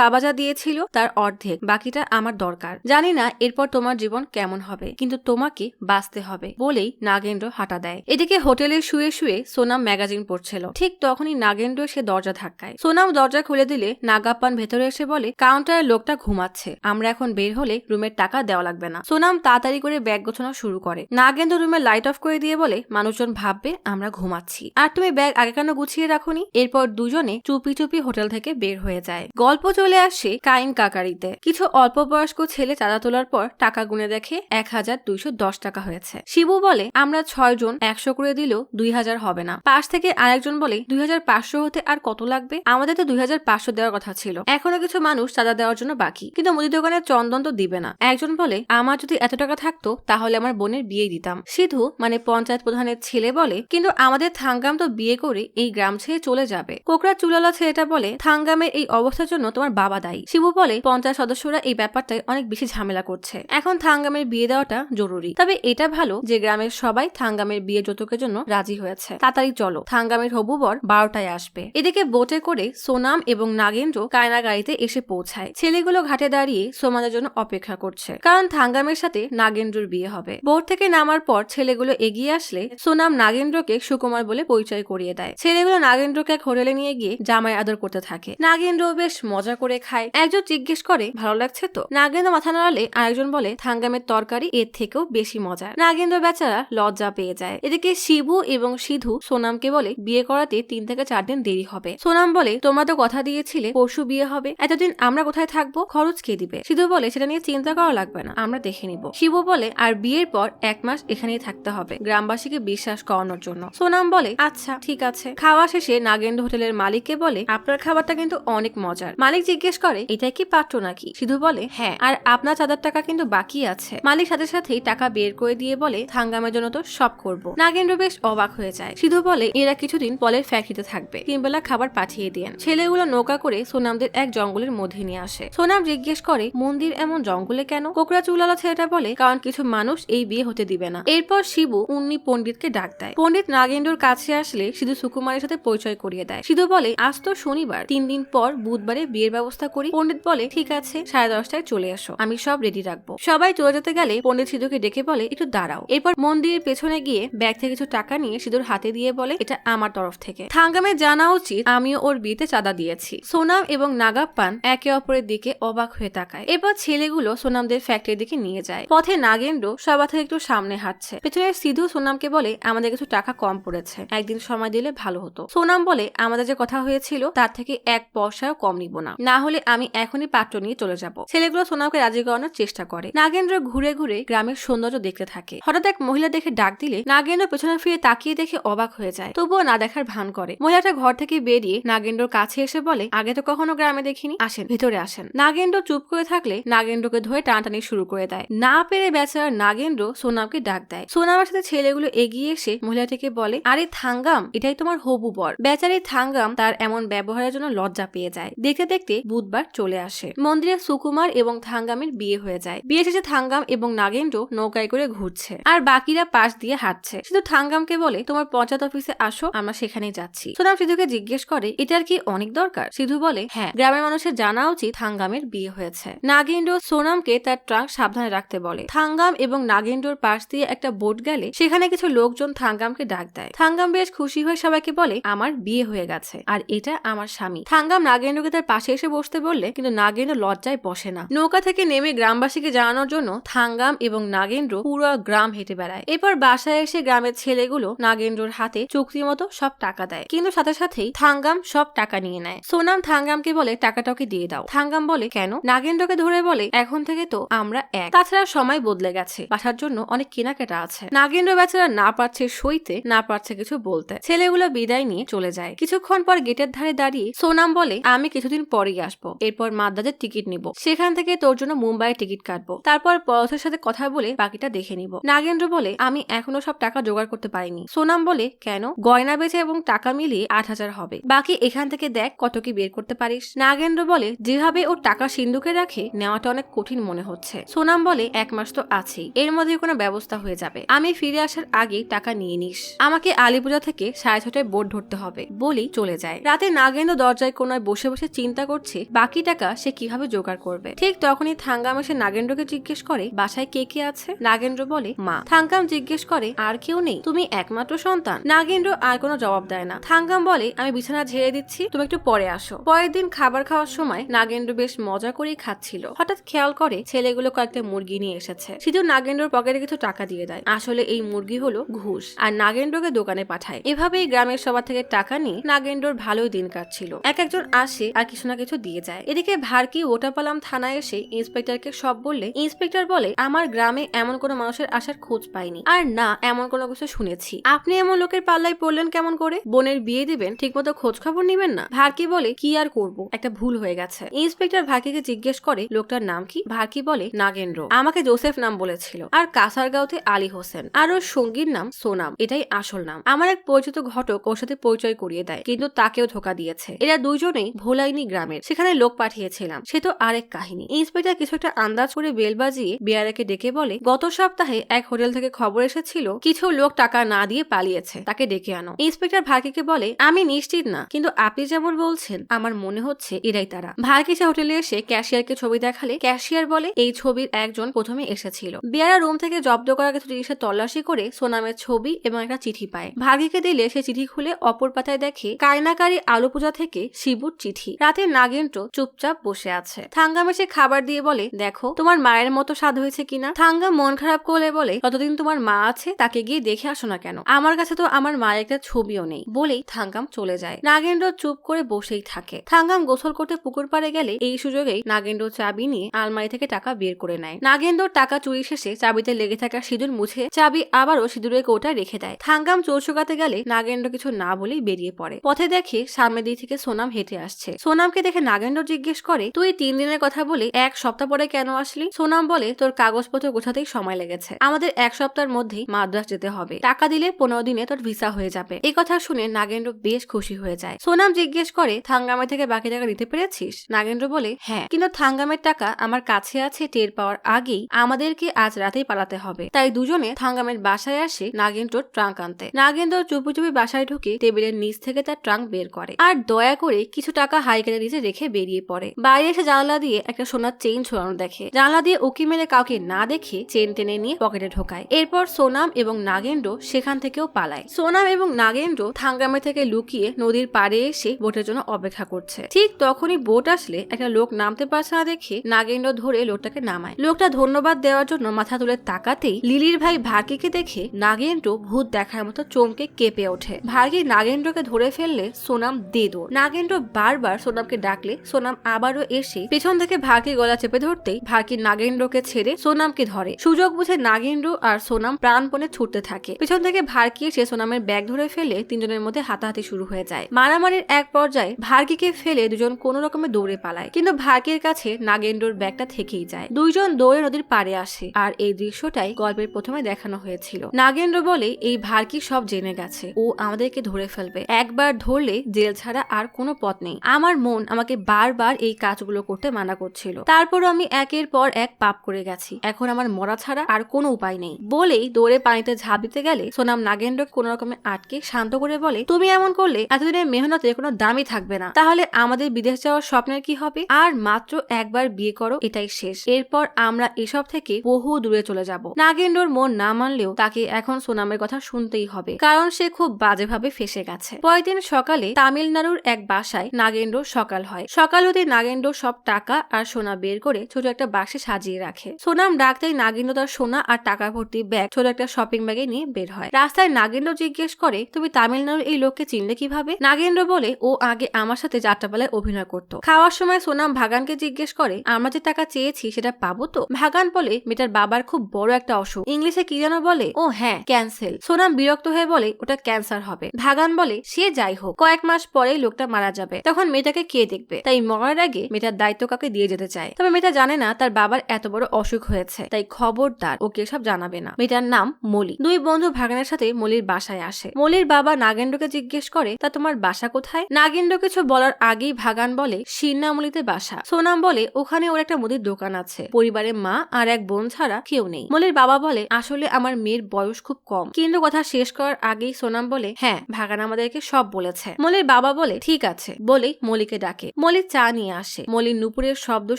বাবা যা দিয়েছিল তার অর্ধেক, বাকিটা আমার দরকার। জানি না এরপর তোমার জীবন কেমন হবে, কিন্তু তোমাকে বাঁচতে হবে বলেই নাগেন্দ্র হাঁটা দেয়। এদিকে হোটেলে শুয়ে শুয়ে সোনাম ম্যাগাজিন পড়ছিল। ঠিক তখনই নাগেন্দ্র সে দরজা ধাক্কায়। সোনাম দরজা খুলে দিলে নাগাপ্পান ভেতরে এসে বলে, কাউন্টারের লোকটা ঘুমাচ্ছে, আমরা এখন বের হলে রুমের টাকা দেওয়া লাগবে না। সোনাম তাড়াতাড়ি করে ব্যাগ গোছানো শুরু করে। নাগেন্দ্র রুমের লাইট অফ করে দিয়ে বলে, মানুষজন ভাববে আমরা ঘুমাচ্ছি, আর তুমি ব্যাগ আগে কেন গুছিয়ে রাখোনি। এরপর দুজনে চুপি চুপি হোটেল থেকে বের হয়ে যায়। গল্প চলে আসে কাইন কাকারিতে। কিছু অল্প বয়স্ক ছেলে চাঁদা তোলার পর টাকা গুনে দেখে 1210 টাকা হয়েছে। শিবু বলে, আমরা 6 জন 100 করে দিলেও 2000 হবে না। পাশ থেকে আরেকজন বলে, 2500 হতে আর কত লাগবে, আমাদের তো 2500 দেওয়ার কথা ছিল। এখনো কিছু মানুষ চাঁদা দেওয়ার জন্য বাকি, কিন্তু মুদি দোকানের চন্দন তো দিবে না। একজন বলে, আমার যদি এত টাকা থাকতো তাহলে আমার বোনের বিয়ে দিতাম। সিধু মানে পঞ্চায়েত প্রধানের ছেলে বলে, কিন্তু আমাদের থাঙ্গাম তো বিয়ে করে এই গ্রাম ছেড়ে চলে যাবে। কোকড়া চুলালা ছেলেটা বলে, থাঙ্গামের এই অবস্থার জন্য তোমার বাবা দায়ী। শিবু বলে, পঞ্চায়েত সদস্যরা এই ব্যাপারটায় অনেক বেশি ঝামেলা করছে, এখন থাঙ্গামের বিয়ে দেওয়াটা জরুরি। তবে এটা ভালো যে গ্রামের সবাই থাঙ্গামের বিয়ে যৌতুকের জন্য রাজি হয়েছে। তাড়াতাড়ি চলো, থাঙ্গামের হবু বর 12টায় আসবে। এদিকে বোটে করে সোনাম এবং নাগেন্দ্র কায়নাগাড়িতে এসে পৌঁছায়। ছেলেগুলো ঘাটে দাঁড়িয়ে সোমাদের জন্য অপেক্ষা করছে, কারণ থাঙ্গামের সাথে নাগেন্দ্রর বিয়ে হবে। বোট থেকে নামার পর ছেলেগুলো এগিয়ে আসলে সোনাম নাগেন্দ্রকে সুকুমার বলে পরিচয় করিয়ে দেয়। ছেলেগুলো নাগেন্দ্রকে এক হোটেলে নিয়ে গিয়ে জামাই আদর করতে থাকে। নাগেন্দ্র বেশ মজা করে খায়। একজন জিজ্ঞেস করে, ভালো লাগছে তো? নাগেন্দ্র মাথা নাড়ালে আরেকজন বলে, থাঙ্গামের তরকারি এর থেকেও বেশি মজা। নাগেন্দ্র বেচারা লজ্জা পেয়ে যায়। এদিকে শিবু এবং সিধু সোনামকে বলে, বিয়ে করাতে 3 থেকে 4 দিন দেরি হবে। সোনাম বলে, তোমরা তো কথা দিয়েছিলে পরশু বিয়ে হবে, এতদিন আমরা কোথায় থাকবো, খরচ কে দিবে? সিধু বলে, সেটা নিয়ে চিন্তা করা লাগবে না, আমরা দেখে নিব। শিবু বলে, আর বিয়ের পর 1 মাস এখানেই থাকতে হবে গ্রামবাসীকে বিশ্বাস করানোর জন্য। সোনাম বলে, আচ্ছা ঠিক আছে। খাওয়া শেষে নাগেন্দ্র হোটেলের মালিককে বলে, আপনার খাবারটা কিন্তু অনেক মজার। মালিক জিজ্ঞেস করে, এটা কি পাত্র নাকি? সিধু বলে, হ্যাঁ, আর আপনার চাঁদার টাকা কিন্তু বাকি আছে। মালিক সাথে সাথেই টাকা বের করে দিয়ে বলে, থাঙ্গামের জন্য তো সব করব। নাগেন্দ্র বেশ অবাক হয়ে যায়। সিধু বলে, এরা কিছুদিন পলের ফ্যাক্টরিতে থাকবে, 3 বেলা খাবার পাঠিয়ে দেন। ছেলেগুলো নৌকা করে সোনামদের এক জঙ্গলের মধ্যে নিয়ে আসে। সোনাম জিজ্ঞেস করে, মন্দির এমন জঙ্গলে কেন? কোকড়া চুলালা ছেলেটা বলে, কারণ কিছু মানুষ এই বিয়ে হতে দিবে না। এরপর শিবু উন্নি পণ্ডিতকে ডাক দেয়। পণ্ডিত নাগেন্দ্রর কাছে আসলে সিধু সুকুমারের সাথে পরিচয় করিয়ে দেয়। সিধু বলে, আজ তো শনিবার, 3 দিন পর বুধবারে বিয়ের ব্যবস্থা করি। পণ্ডিত বলে, ঠিক আছে, 10:30টায় চলে আসো, আমি সব রেডি রাখবো। সবাই চলে যেতে গেলে পণ্ডিত সিধুকে ডেকে বলে, একটু দাঁড়াও। এরপর মন্দিরের পেছনে গিয়ে ব্যাগ থেকে কিছু টাকা নিয়ে সিধুর হাতে দিয়ে বলে, এটা আমার তরফ থেকে। থাঙ্গামের জানা উচিত আমিও ওর বিয়েতে চাঁদা দিয়েছি। সোনাম এবং নাগাপ্পান একে অপরের দিকে অবাক হয়ে তাকায়। এরপর ছেলেগুলো সোনামদের ফ্যাক্টরির দিকে নিয়ে যায়। পথে নাগেন্দ্র সবার থেকে একটু সামনে হাঁটছে। পেছনে সিধু সোনামকে বলে, আমাদের কিছু টাকা কম পড়েছে, একদিন সময় দিলে ভালো হতো। সোনাম বলে, আমাদের যে কথা হয়েছিল তার থেকে 1 পয়সাও কম নিব না, না হলে আমি এখনই পাত্র নিয়ে চলে যাব। ছেলেগুলো সোনামকে রাজি করানোর চেষ্টা করে। নাগেন্দ্র ঘুরে ঘুরে গ্রামের সৌন্দর্য দেখতে থাকে। হঠাৎ এক মহিলা দেখে ডাক দিলে নাগেন্দ্র পেছনে ফিরে তাকিয়ে দেখে অবাক হয়ে যায়, তবুও না দেখার ভান করে। মহিলাটা ঘর থেকে বেরিয়ে নাগেন্দ্রর কাছে এসে বলে, আগে তো কখনো গ্রামে দেখিনি, আসেন ভেতরে আসেন। নাগেন্দ্র চুপ করে থাকলে নাগেন্দ্রকে ধরে টানাটানি শুরু করে দেয়। না পেরে বেচারা নাগেন্দ্র সোনামকে ডাক দেয়। সোনামের সাথে ছেলেগুলো এগিয়ে এসে মহিলাটিকে বলে, আরে থাঙ্গাম, এটাই তোমার হবু বর। বেচারি থাঙ্গাম তার এমন ব্যবহারের জন্য লজ্জা পেয়ে যায়। দেখতে দেখতে বুধবার চলে আসে। মন্দিরে সুকুমার এবং থাঙ্গামের বিয়ে হয়ে যায়। বিয়ে শেষে থাঙ্গাম এবং নাগেন্দ্র নৌকায় করে ঘুরছে, আর বাকিরা পাশ দিয়ে হাঁটছে। শুধু থাঙ্গামকে বলে, তোমার পঞ্চায়েত অফিসে আসো, আমরা সেখানেই যাচ্ছি। সোনাম সিধুকে জিজ্ঞেস করে, এটার কি অনেক দরকার? সিধু বলে, হ্যাঁ, গ্রামের মানুষের জানা উচিত থাঙ্গামের বিয়ে হয়েছে। নাগেন্দ্র সোনামকে তার ট্রাঙ্ক সাবধানে রাখতে বলে। থাঙ্গাম এবং নাগেন্দ্রর পাশ দিয়ে একটা বোট গেলে সেখানে কিছু লোকজন থাঙ্গামকে ডাক দেয়। থাঙ্গাম বেশ খুশি হয়ে সবাইকে বলে, আমার বিয়ে হয়ে গেছে, আর এটা আমার স্বামী। থাঙ্গাম নাগেন্দ্রকে তার পাশে এসে বসতে বললে, কিন্তু নাগেন্দ্র লজ্জায় বসে না। নৌকা থেকে নেমে গ্রামবাসীকে জানানোর জন্য থাঙ্গাম এবং নাগেন্দ্র পুরো গ্রাম হেঁটে বেড়ায়। এরপর বাসায় এসে গ্রামের ছেলেগুলো নাগেন্দ্রর হাতে চুক্তি মতো সব টাকা দেয়, কিন্তু সাথে সাথেই থাঙ্গাম সব টাকা নিয়ে নেয়। সোনাম থাঙ্গামকে বলে, টাকাটাকে দিয়ে দাও। থাঙ্গাম বলে, কেন? নাগেন্দ্রকে ধরে বলে, এখন থেকে তো আমরা এক, তাছাড়া সময় বদলে গেছে, বাসার জন্য অনেক কেনাকাটা আছে। নাগেন্দ্র বেচারা না পারছে সইতে, না পারছে কিছু বলতে। ছেলেগুলো বিদায় নিয়ে চলে যায়। কিছুক্ষণ পর গেটের ধারে দাঁড়িয়ে সোনাম বলে, আমি কিছুদিন পরেই আসবো, এরপর মাদ্রাজের টিকিট নিব, সেখান থেকে তোর জন্য মুম্বাইয়ের টিকিট কাটবো, তারপর পরশের সাথে কথা বলে বাকিটা দেখে নিব। নাগেন্দ্র বলে, আমি এখনো সব টাকা জোগাড় করতে পারিনি। সোনাম বলে, কেন? গয়না বেচে এবং টাকা টাকা মিলিয়ে 8,000 হবে, বাকি এখান থেকে দেখ কত কি বের করতে পারিস। নাগেন্দ্র বলে যেভাবে ওর টাকা সিন্ধুকে রাখে নেওয়াটা অনেক কঠিন মনে হচ্ছে। সোনাম বলে 1 মাস তো আছেই, এর মধ্যে কোনো ব্যবস্থা হয়ে যাবে, আমি ফিরে আসার আগে টাকা নিয়ে নিস, আমাকে আলিপুরা থেকে 6:30টায় বোট ধরতে হবে বলেই চলে যায়। রাতে নাগেন্দ্র দরজায় কোনায় বসে বসে চিন্তা করছে বাকি টাকা সে কিভাবে জোগাড় করবে। ঠিক তখনই থাঙ্গাম এসে নাগেন্দ্রকে জিজ্ঞেস করে বাসায় কে কে আছে। নাগেন্দ্র বলে মা। থাঙ্গাম জিজ্ঞেস করে আর কেউ নেই, তুমি একমাত্র সন্তান। নাগেন্দ্র আর কোনো জবাব দেয় না। থাঙ্গাম বলে আমি বিছানা ঝেড়ে দিচ্ছি, তুমি একটু পরে আসো। পরের দিন খাবার খাওয়ার সময় নাগেন্দ্র বেশ মজা করেই খাচ্ছিল, হঠাৎ খেয়াল করে ছেলেগুলো কয়েকটা মুরগি নিয়ে এসেছে। সিধু নাগেন্দ্রর পকেটে কিছু টাকা দিয়ে দেয়, আসলে এই মুরগি হলো ঘুষ, আর নাগেন্দ্রকে দোকানে পাঠায়। এভাবেই গ্রামের সবার থেকে টাকা নিয়ে নাগেন্দ্রর ভালোই দিন কাটছিল। একজন আসে আর কিছু না কিছু দিয়ে যায়। এদিকে ভারকি ওটাপালাম থানায় এসে ইন্সপেক্টরকে সব বললে ইন্সপেক্টর বলে আমার গ্রামে এমন কোনো মানুষের আসার খোঁজ পাইনি, আর না এমন কোনো কিছু শুনেছি। আপনি এমন লোকের পাল্লায় পড়লেন কেমন করে? বোনের বিয়ে দিবেন, ঠিক মতো খোঁজ খবর নিবেন না। ভারকি বলে কি আর করব, একটা ভুল হয়ে গেছে। ইন্সপেক্টর ভারকিকে জিজ্ঞেস করে লোকটার নাম কি? ভারকি বলে নাগেন্দ্র, আমাকে জোসেফ নাম বলেছিল, আর কাসারগাঁওতে আলী হোসেন, আর ওর সঙ্গীর নাম সোনাম, এটাই আসল নাম। আমার এক পরিচিত ঘটক ওর সাথে পরিচয় করিয়ে দেয়, কিন্তু তাকেও ধোকা দিয়েছে। এরা দুইজনেই ভোলাইনি গ্রামের, সেখানে লোক পাঠিয়েছিলাম, সে তো আরেক কাহিনী। ইন্সপেক্টর কিছু একটা আন্দাজ করে বেল বাজিয়ে বিয়ারাকে ডেকে বলে গত সপ্তাহে এক হোটেল থেকে খবর এসেছিল কিছু লোক টাকা না দিয়ে পালিয়েছে, তাকে ডেকে আনো। ইন্সপেক্টর ভারকিকে বলে আমি নিশ্চিত না, কিন্তু আপনি যেমন বলছেন আমার মনে হচ্ছে এরাই তারা। ভারকি সে হোটেলে এসে ক্যাশিয়ারকে ছবি দেখালে ক্যাশিয়ার বলে এই ছবির একজন প্রথমে এসেছিল। বিয়ারা রুম থেকে জব্দ করা কিছু জিনিসের তল্লাশি করে সোনামের ছবি এবং একটা চিঠি পায়। ভারকিকে দিলে সে চিঠি খুলে অপর পাতায় দেখে কায়নাকারী আলু পূজা থেকে শিবুর চিঠি। রাতে নাগেন্দ্র চুপচাপ বসে আছে। থাঙ্গাম এসে খাবার দিয়ে বলে দেখো তোমার মায়ের মতো স্বাদ হয়েছে কিনা। থাঙ্গাম মন খারাপ করলে বলে ততদিন তোমার মা আছে, তাকে গিয়ে দেখে আসো না কেন? আমার কাছে তো আমার মায়ের একটা ছবিও নেই বলেই থাঙ্গাম চলে যায়। নাগেন্দ্র চুপ করে বসেই থাকে। থাঙ্গাম গোসল করতে পুকুর পাড়ে গেলে এই সুযোগেই নাগেন্দ্র চাবি নিয়ে আলমারি থেকে টাকা বের করে নেয়। নাগেন্দ্র টাকা চুরি শেষে চাবিতে লেগে থাকা সিঁদুর মুছে চাবি আবারও সিঁদুরের কৌটায় রেখে দেয়। থাঙ্গাম চোর শুকাতে গেলে নাগেন্দ্র কিছু না বলেই বেরিয়ে পড়ে। পথে দেখে সামনের দিক থেকে সোনাম হেঁটে আসছে। সোনামকে দেখে নাগেন্দ্র জিজ্ঞেস করে তুই 3 দিনের কথা বলে 1 সপ্তাহ পরে কেন আসলি? সোনাম বলে তোর কাগজপত্র গোছাতেই সময় লেগেছে, আমাদের 1 সপ্তাহের মধ্যেই মাদ্রাস যেতে হবে, টাকা দিলে 15 দিনে তোর ভিসা হয়ে যাবে। এই কথা শুনে নাগেন্দ্র বেশ খুশি হয়ে যায়। সোনাম জিজ্ঞেস করে থাঙ্গামের থেকে বাকি টাকা নিতে পেরেছিস? নাগেন্দ্র বলে হ্যাঁ, কিন্তু থাঙ্গামের টাকা আমার কাছে আছে টের পাওয়ার আগেই আমাদেরকে আজ রাতেই পালাতে হবে। তাই দুজনে থাঙ্গামের বাসায় আসে নাগেন্দ্র ট্রাঙ্ক আনতে। নাগেন্দ্র চুপি চুপি বাসায় ঢুকে টেবিলের নিচ থেকে তার ট্রাঙ্ক বের করে আর দয়া করে কিছু টাকা হাইকেলের নিচে রেখে বেরিয়ে পড়ে। বাইরে এসে জানলা দিয়ে একটা সোনার চেইন ঝোলানো দেখে। জানলা দিয়ে উকি মেরে কাউকে না দেখে চেন টেনে নিয়ে পকেটে ঢোকায়। এরপর সোনাম এবং নাগেন্দ্র সেখান থেকেও পালায়। সোনাম এবং নাগেন্দ্র থাঙ্গামে থেকে লুকিয়ে নদীর পাড়ে এসে বোটের জন্য অপেক্ষা করছে। ঠিক তখনই বোট আসলে একটা লোক নামতে পারছে না দেখে নাগেন্দ্র ধরে লোকটাকে নামায়। লোকটা ধন্যবাদ দেওয়ার জন্য মাথা তুলে তাকাতেই লিলির ভাই ভার্কিকে দেখে নাগেন্দ্র ভূত দেখার মতো চমকে কেঁপে ওঠে। ভার্কি নাগেন্দ্রকে ধরে ফেললে সোনাম দে দৌড়। নাগেন্দ্র বারবার সোনামকে ডাকলে সোনাম আবারও এসে পেছন থেকে ভার্কির গলা চেপে ধরতেই ভার্কি নাগেন্দ্রকে ছেড়ে সোনামকে ধরে। সুযোগ বুঝে নাগেন্দ্র আর সোনাম প্রাণপণে ছুটতে থাকে। পেছন থেকে ভার্কি এসে সোনামের ব্যাগ ধরে ফেলে তিনজনের মধ্যে হাতাহাতি শুরু হয়ে যায়। মারামারির এক পর্যায়ে ভার্কিকে ফেলে দুজন কোনো রকমে দৌড়ে পালায়, কিন্তু ভার্কির কাছে নাগেন্দ্রর ব্যাগটা থেকেই যায়। দুইজন দৌড়ে নদীর পাড়ে আসে আর এই দৃশ্যটাই গল্পের প্রথমে দেখানো হয়েছিল। নাগেন্দ্র বলে এই ভার্কি সব জেনে গেছে, ও আমাদেরকে ধরে ফেলবে, একবার ধরলে জেল ছাড়া আর কোনো পথ নেই। আমার মন আমাকে বারবার এই কাজগুলো করতে মানা করছিল, তারপর আমি একের পর এক পাপ করে গেছি, এখন আমার মরা ছাড়া আর কোনো উপায় নেই বলেই দৌড়ে পানিতে ঝাঁপ দিতে গেলে সোনাম নাগেন্দ্র কোন রকমে আটকে শান্ত করে বলে তুমি এমন করলে এতদিনের মেহনতে কোনো দামই থাকবে না, তাহলে আমাদের বিদেশ যাওয়ার স্বপ্নের কি হবে? আর মাত্র একবার বিয়ে করো, এটাই শেষ, এরপর আমরা এসব থেকে বহু দূরে চলে যাব। নাগেন্দ্রর মন না মানলেও তাকে এখন সোনামের কথা শুনতেই হবে, কারণ সে খুব বাজেভাবে ফেসে গেছে। পরের দিন সকালে তামিলনাড়ুর এক বাসায় নাগেন্দ্র সকাল হয়। সকাল হতে নাগেন্দ্র সব টাকা আর সোনা বের করে ছোট একটা বাক্সে সাজিয়ে রাখে। সোনাম ডাকতেই নাগেন্দ্র তার সোনা আর টাকা ভর্তি ব্যাগ ছোট একটা শপিং ব্যাগে নিয়ে বের হয়। রাস্তায় নাগেন্দ্র জিজ্ঞেস করে তুমি তামিলনাড়ুর এই লোককে চিনলে কিভাবে? নাগেন্দ্র বলে ও আগে আমার সাথে যাত্রাপালায় অভিনয় করতো। খাওয়ার সময় সোনাম ভাগানকে জিজ্ঞেস করে আমরা যে টাকা চেয়েছি সেটা পাবো তো? ভাগান বলে মেয়েটার বাবার খুব বড় একটা অসুখ, ইংলিশে কি যেন বলে, ও হ্যাঁ ক্যান্সেল। সোনাম বিরক্ত হয়ে বলে ওটা ক্যান্সার হবে। ভাগান বলে সে যাই হোক, কয়েক মাস পরে লোকটা মারা যাবে, তখন মেয়েটাকে কে দেখবে? তাই মরার আগে মেয়েটার দায়িত্ব কাউকে দিয়ে যেতে চায়। তবে মেয়েটা জানে না তার বাবার এত বড় অসুখ হয়েছে, তাই খবরদার ওকে সব জানাবে না। মেয়েটার নাম মলি। দুই বন্ধু ভাগানের সাথে মলির বাসায় আসে। মলির বাবা নাগেন্দ্র নাগেন্দ্রকে জিজ্ঞেস করে তা তোমার বাসা কোথায়। নাগেন্দ্র কিছু বলার আগেই ভাগান বলে শিরনামলিতে বাসা। সোনাম বলে ওখানে ওর একটা মুদির দোকান আছে, পরিবারে মা আর এক বোন ছাড়া কেউ নেই। মলির বাবা বলে আসলে আমার মেয়ের বয়স খুব কম, কিন্তু কথা শেষ করার আগেই সোনাম বলে হ্যাঁ ভাগান আমাদেরকে সব বলেছে। মলির বাবা বলে ঠিক আছে বলেই মলিকে ডাকে। মলি চা নিয়ে আসে। মলির নুপুরের শব্দ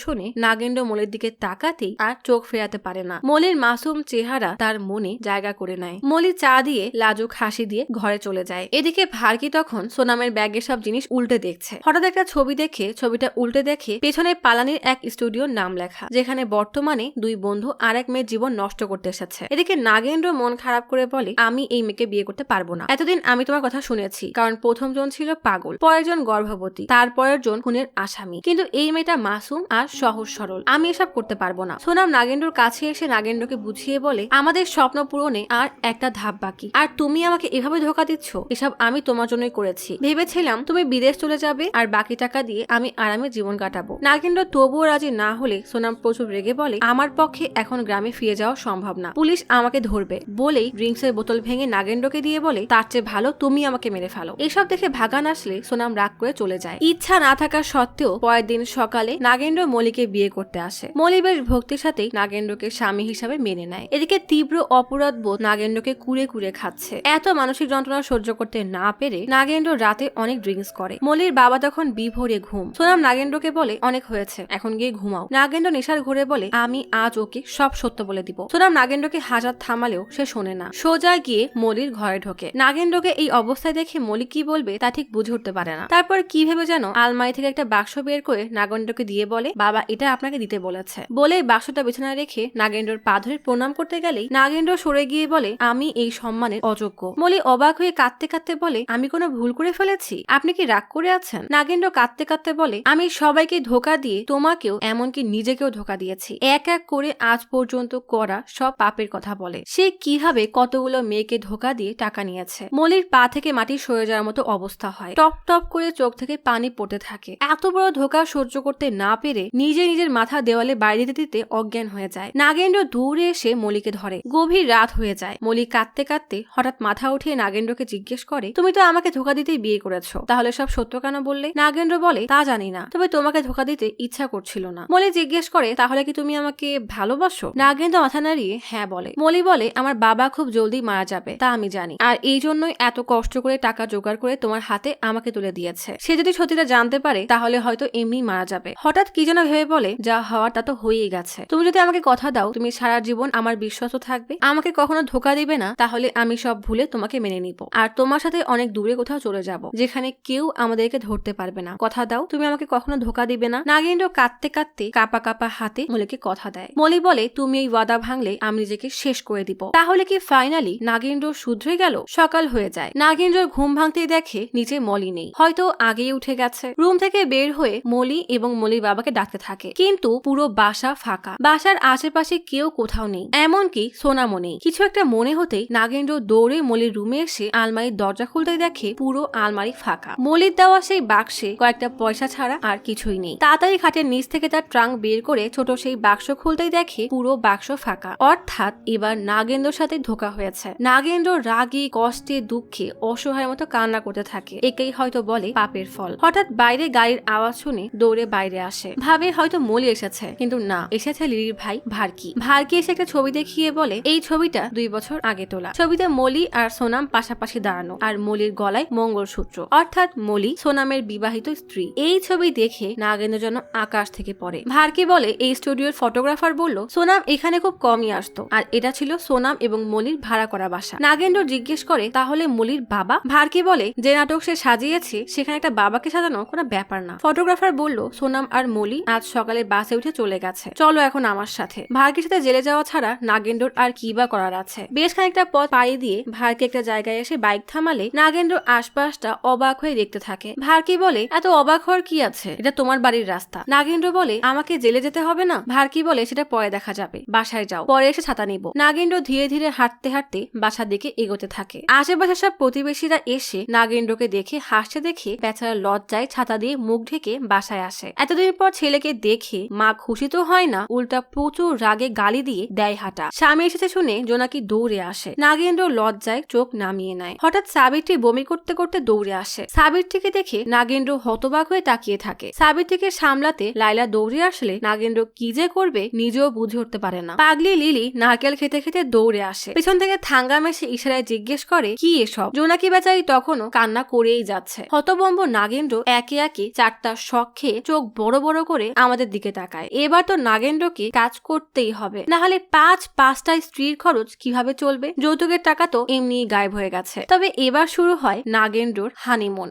শুনে নাগেন্দ্র মলির দিকে তাকাতেই আর চোখ ফেরাতে পারে না। মলির মাসুম চেহারা তার মনে জায়গা করে নেয়। মলি চা দিয়ে লাজুক হাসি দিয়ে ঘরে চলে যায়। এদিকে ভার্কি তখন সোনামের ব্যাগের সব জিনিস উল্টে দেখছে। হঠাৎ একটা ছবি দেখে ছবিটা উল্টে দেখে পেছনে পালানির এক স্টুডিওর নাম লেখা, যেখানে বর্তমানে দুই বন্ধু আর এক মেয়ের জীবন নষ্ট করতে এসেছে। এদিকে নাগেন্দ্র মন খারাপ করে বলে আমি এই মেয়েকে বিয়ে করতে পারবো না। এতদিন আমি তোমার কথা শুনেছি, কারণ প্রথম জন ছিল পাগল, পরের জন গর্ভবতী, তারপরের জন খুনের আসামি, কিন্তু এই মেয়েটা মাসুম আর সহজ সরল, আমি এসব করতে পারবো না। সোনাম নাগেন্দ্রর কাছে এসে নাগেন্দ্রকে বুঝিয়ে বলে আমাদের স্বপ্ন পূরণে আর একটা ধাপ বাকি, আর তুমি আমাকে এভাবে ধোকা দিচ্ছ। এসব আমি তোমার জন্যই করেছি। ভেবেছিলাম তুমি বিদেশ চলে যাবে আর বাকি টাকা দিয়ে আমি আরামে জীবন কাটাবো। নাগেন্দ্র তবুও রাজি না হলে সোনাম প্রচুর রেগে বলে আমার পক্ষে এখন গ্রামে ফিরে যাওয়া সম্ভব না, পুলিশ আমাকে ধরবে। বলেই ড্রিঙ্কসের বোতল ভেঙে নাগেন্দ্রকে দিয়ে বলে তার চেয়ে ভালো তুমি আমাকে মেরে ফেলো। এসব দেখে ভাগান আসলে সোনাম রাগ করে চলে যায়। ইচ্ছা না থাকা সত্ত্বেও পরের দিন সকালে নাগেন্দ্র মলিকে বিয়ে করতে আসে। মলি বেশ ভক্তির সাথেই নাগেন্দ্রকে স্বামী হিসাবে মেনে নেয়। এদিকে তীব্র অপরাধ বোধ নাগেন্দ্রকে কুড়ে কুড়ে খাচ্ছে। এত মানসিক যন্ত্রণা সহ্য করতে না পেরে নাগেন্দ্র রাতে অনেক ড্রিঙ্কস করে। মলির বাবা তখন বিভোরে ঘুম। সোনাম নাগেন্দ্রকে বলে অনেক হয়েছে, এখন গিয়ে ঘুমাও। নাগেন্দ্র নেশার ঘুরে বলে আমি আজ ওকে সব সত্য বলে দিব। সোনাম নাগেন্দ্রকে হাজার থামালেও সে শোনে না, সোজা গিয়ে মলির ঘরে ঢোকে। নাগেন্দ্রকে এই অবস্থায় দেখে মলি কি বলবে তা ঠিক বুঝে উঠতে পারে না। তারপর কি ভেবে যেন আলমারি থেকে একটা বাক্স বের করে নাগেন্দ্রকে দিয়ে বলে বাবা এটা আপনাকে দিতে বলেছে। বলে বাক্সটা বিছানায় রেখে নাগেন্দ্রর পা ধরে প্রণাম করতে গেলেই নাগেন্দ্র সরে গিয়ে বলে আমি এই সম্মানের অযোগ্য। মলি অবাক হয়ে কাঁদতে কাঁদতে বলে আমি কোনো ভুল করে ফেলেছি, আপনি কি রাগ করে আছেন? নাগেন্দ্র কাঁদতে কাঁদতে বলে আমি সবাইকে ধোকা দিয়ে তোমাকেও এমনকি নিজেকেও ধোকা দিয়েছি। এক এক করে আজ পর্যন্ত করা সব পাপের কথা বলে সে কিভাবে কতগুলো মেয়েকে ধোকা দিয়ে টাকা নিয়েছে। মলির পা থেকে মাটি সরে যাওয়ার মতো অবস্থা হয়। টপ টপ করে চোখ থেকে পানি পড়তে থাকে। এত বড় ধোকা সহ্য করতে না পেরে নিজের মাথা দেওয়ালে বাইরে দিতে দিতে অজ্ঞান হয়ে যায়। নাগেন্দ্র দৌড়ে এসে মলিকে ধরে। গভীর রাত হয়ে যায়। মলি কাঁদতে কাঁদতে হঠাৎ মাথা উঠিয়ে নাগেন্দ্রকে জিজ্ঞেস করে তুমি তো আমাকে ধোকা দিতেই বিয়ে করেছো, তাহলে সব সত্য কেন বললে? নাগেন্দ্র বলে তা জানি না, তবে তোমাকে ধোকা দিতে ইচ্ছা করছিল না। মলি জিজ্ঞেস করে তাহলে কি তুমি আমাকে ভালোবাসো? নাগেন্দ্র মাথা নাড়িয়ে হ্যাঁ বলে। মলি বলে আমার বাবা খুব জলদি মারা যাবে তা আমি জানি, আর এই জন্যই এত কষ্ট করে টাকা জোগাড় করে তোমার হাতে আমাকে তুলে দিয়েছে। সে যদি সত্যিটা জানতে পারে তাহলে হয়তো এমনি মারা যাবে। হঠাৎ কি যেন ভেবে বলে যা হওয়ার তা তো হয়েই গেছে। তুমি যদি আমাকে কথা দাও তুমি সারা জীবন আমার বিশ্বাস থাকবে, আমাকে কখনো ধোকা দিবে না, তাহলে আমি সব ভুলে তোমাকে মেনে নিব আর তোমার সাথে অনেক দূরে কোথাও চলে যাব, যেখানে কেউ আমাদেরকে ধরতে পারবে না। কথা দাও তুমি আমাকে কখনো ধোকা দিবে না। নাগেন্দ্র কাঁদতে কাঁদতে কাপা কাপা হাতে মলিকে কথা দেয়। মলি বলে তুমি এই ওয়াদা ভাঙলে আমি নিজেকে শেষ করে দিব। তাহলে কি ফাইনালি নাগেন্দ্র শুধরে গেল? সকাল হয়ে যায়। নাগেন্দ্র ঘুম ভাঙতেই দেখে নিচে মলি নেই, হয়তো আগেই উঠে গেছে। রুম থেকে বের হয়ে মলি এবং মলির বাবাকে ডাকতে থাকে, কিন্তু পুরো বাসা ফাঁকা। বাসার আশেপাশে কেউ কোথাও নেই, এমনকি সোনামও নেই। কিছু একটা মনে হতেই নাগেন্দ্র দৌড়ে মলির রুমে এসে আলমারির দরজা খুলতে দেখে পুরো আলমারি ফাঁকা। মলির দেওয়া সেই বাক্সে কয়েকটা পয়সা ছাড়া আর কিছুই নেই। তাড়াতাড়ি খাটের নিচ থেকে তার ট্রাঙ্ক বের করে ছোট সেই বাক্স খুলতেই দেখে পুরো বাক্স ফাঁকা। অর্থাৎ এবার নাগেন্দ্রর সাথে ধোকা হয়েছে। নাগেন্দ্র রাগে কষ্টে দুঃখে অসহায়ের মতো কান্না করতে থাকে। একেই হয়তো বলে পাপের ফল। হঠাৎ বাইরে গাড়ির আওয়াজ শুনে দৌড়ে বাইরে আসে। ভাবে হয়তো মলি এসেছে, কিন্তু না, এসেছে লিলির ভাই ভার্কি। ভার্কি এসে একটা ছবি দেখিয়ে বলে এই ছবিটা 2 বছর আগে তোলা। ছবিতে মলি আর সোনাম পাশাপাশি দাঁড়ানো, আর মলির গলায় মঙ্গলসূত্র, অর্থাৎ মলি সোনামের বিবাহিত স্ত্রী। এই ছবি দেখে নাগেন্দ্র যেন আকাশ থেকে পড়ে। ভার্কি বলে এই স্টুডিওর ফটোগ্রাফার বলল সোনাম এখানে খুব কমই আসতো, আর এটা ছিল সোনাম এবং মলির ভাড়া করা বাসা। নাগেন্দ্র জিজ্ঞেস করে তাহলে মলির বাবা? ভার্কি বলে যে নাটক সে সাজিয়েছে সেখানে একটা বাবাকে সাজানো কোনো ব্যাপার না। ফটোগ্রাফার বলল সোনাম আর মলি আজ সকালে বাসে উঠে চলে গেছে, চলো এখন আমার সাথে। ভার্কির সাথে জেলে যাওয়া ছাড়া নাগেন্দ্রর আর কি বা করার আছে। বেশ খানিকটা পথ পাড়ি দিয়ে ভার্কি একটা জায়গায় এসে বাইক থামালে নাগেন্দ্র আশপাশটা অবাক হয়ে দেখতে থাকে। ভার্কি বলে এত অবাক হওয়ার কি আছে, এটা তোমার বাড়ির রাস্তা। নাগেন্দ্র বলে আমাকে জেলে যেতে হবে না। ভার্কি বলে সেটা পরে দেখা যাবে, বাসায় যাও, পরে এসে ছাতা নিব। নাগেন্দ্র ধীরে ধীরে হাঁটতে হাঁটতে বাসার দিকে এগোতে থাকে। আশেপাশে সব প্রতিবেশীরা এসে নাগেন্দ্রকে দেখে হাসতে দেখে বেচারা লজ্জায় ছাতা দিয়ে মুখ ঢেকে বাসায় আসে। এতদিন পর ছেলেকে দেখে মা খুশি তো হয় না, উল্টা প্রচুর রাগে গালি দিয়ে দেয় হাঁটা। স্বামী এসেছে শুনে জোনাকি দৌড়ে আসে। নাগেন্দ্র লজ্জায় চোখ নামিয়ে নেয়। হঠাৎ সাবিত্রী বমি করতে করতে দৌড়ে আসে। সাবিত্রীকে দেখে নাগেন্দ্র হতবাক হয়ে তাকিয়ে থাকে। সাবিত্রীকে সামলাতে লাইলা দৌড়ে আসলে নাগেন্দ্র কি যে করবে নিজেও বুঝে উঠতে পারে না। পাগলি লিলি নারকেল খেতে খেতে দৌড়ে আসে। পেছন থেকে থাঙ্গাম এসে ইশারায় জিজ্ঞেস করে কি এসব। জোনাকি বেচারি তখনও কান্না করেই যাচ্ছে। হতবম্ব নাগেন্দ্র একে একে 4টা শখ খেয়ে চোখ বড় বড় করে আমাদের দিকে তাকায়। এবার তো নাগেন্দ্রকে কাজ করতেই হবে, না হলে 5টা স্ত্রীর খরচ কিভাবে চলবে। যৌতুকের টাকা তো এমনিই গায়েব হয়ে গেছে। তবে এবার শুরু হয় নাগেন্দ্রর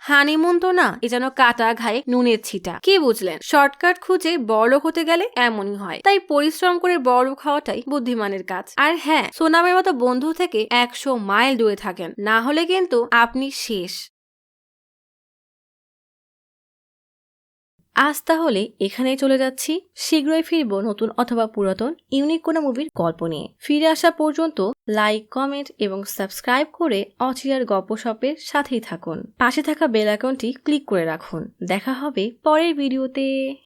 হানিমুন তো না, এ যেন কাটা ঘায়ে নুনের ছিটা। কি বুঝলেন? শর্টকাট খুঁজে বড়লোক হতে গেলে এমনই হয়। তাই পরিশ্রম করে বড়লোক হওয়াটাই বুদ্ধিমানের কাজ। আর হ্যাঁ, সোনামের মতো বন্ধু থেকে 100 মাইল দূরে থাকেন, না হলে কিন্তু আপনি শেষ। আজ তাহলে এখানেই চলে যাচ্ছি। শীঘ্রই ফিরবো নতুন অথবা পুরাতন ইউনিক কোনো মুভির গল্প নিয়ে। ফিরে আসা পর্যন্ত লাইক, কমেন্ট এবং সাবস্ক্রাইব করে অচিরার গপ্পসপের সাথেই থাকুন। পাশে থাকা বেল আইকনটি ক্লিক করে রাখুন। দেখা হবে পরের ভিডিওতে।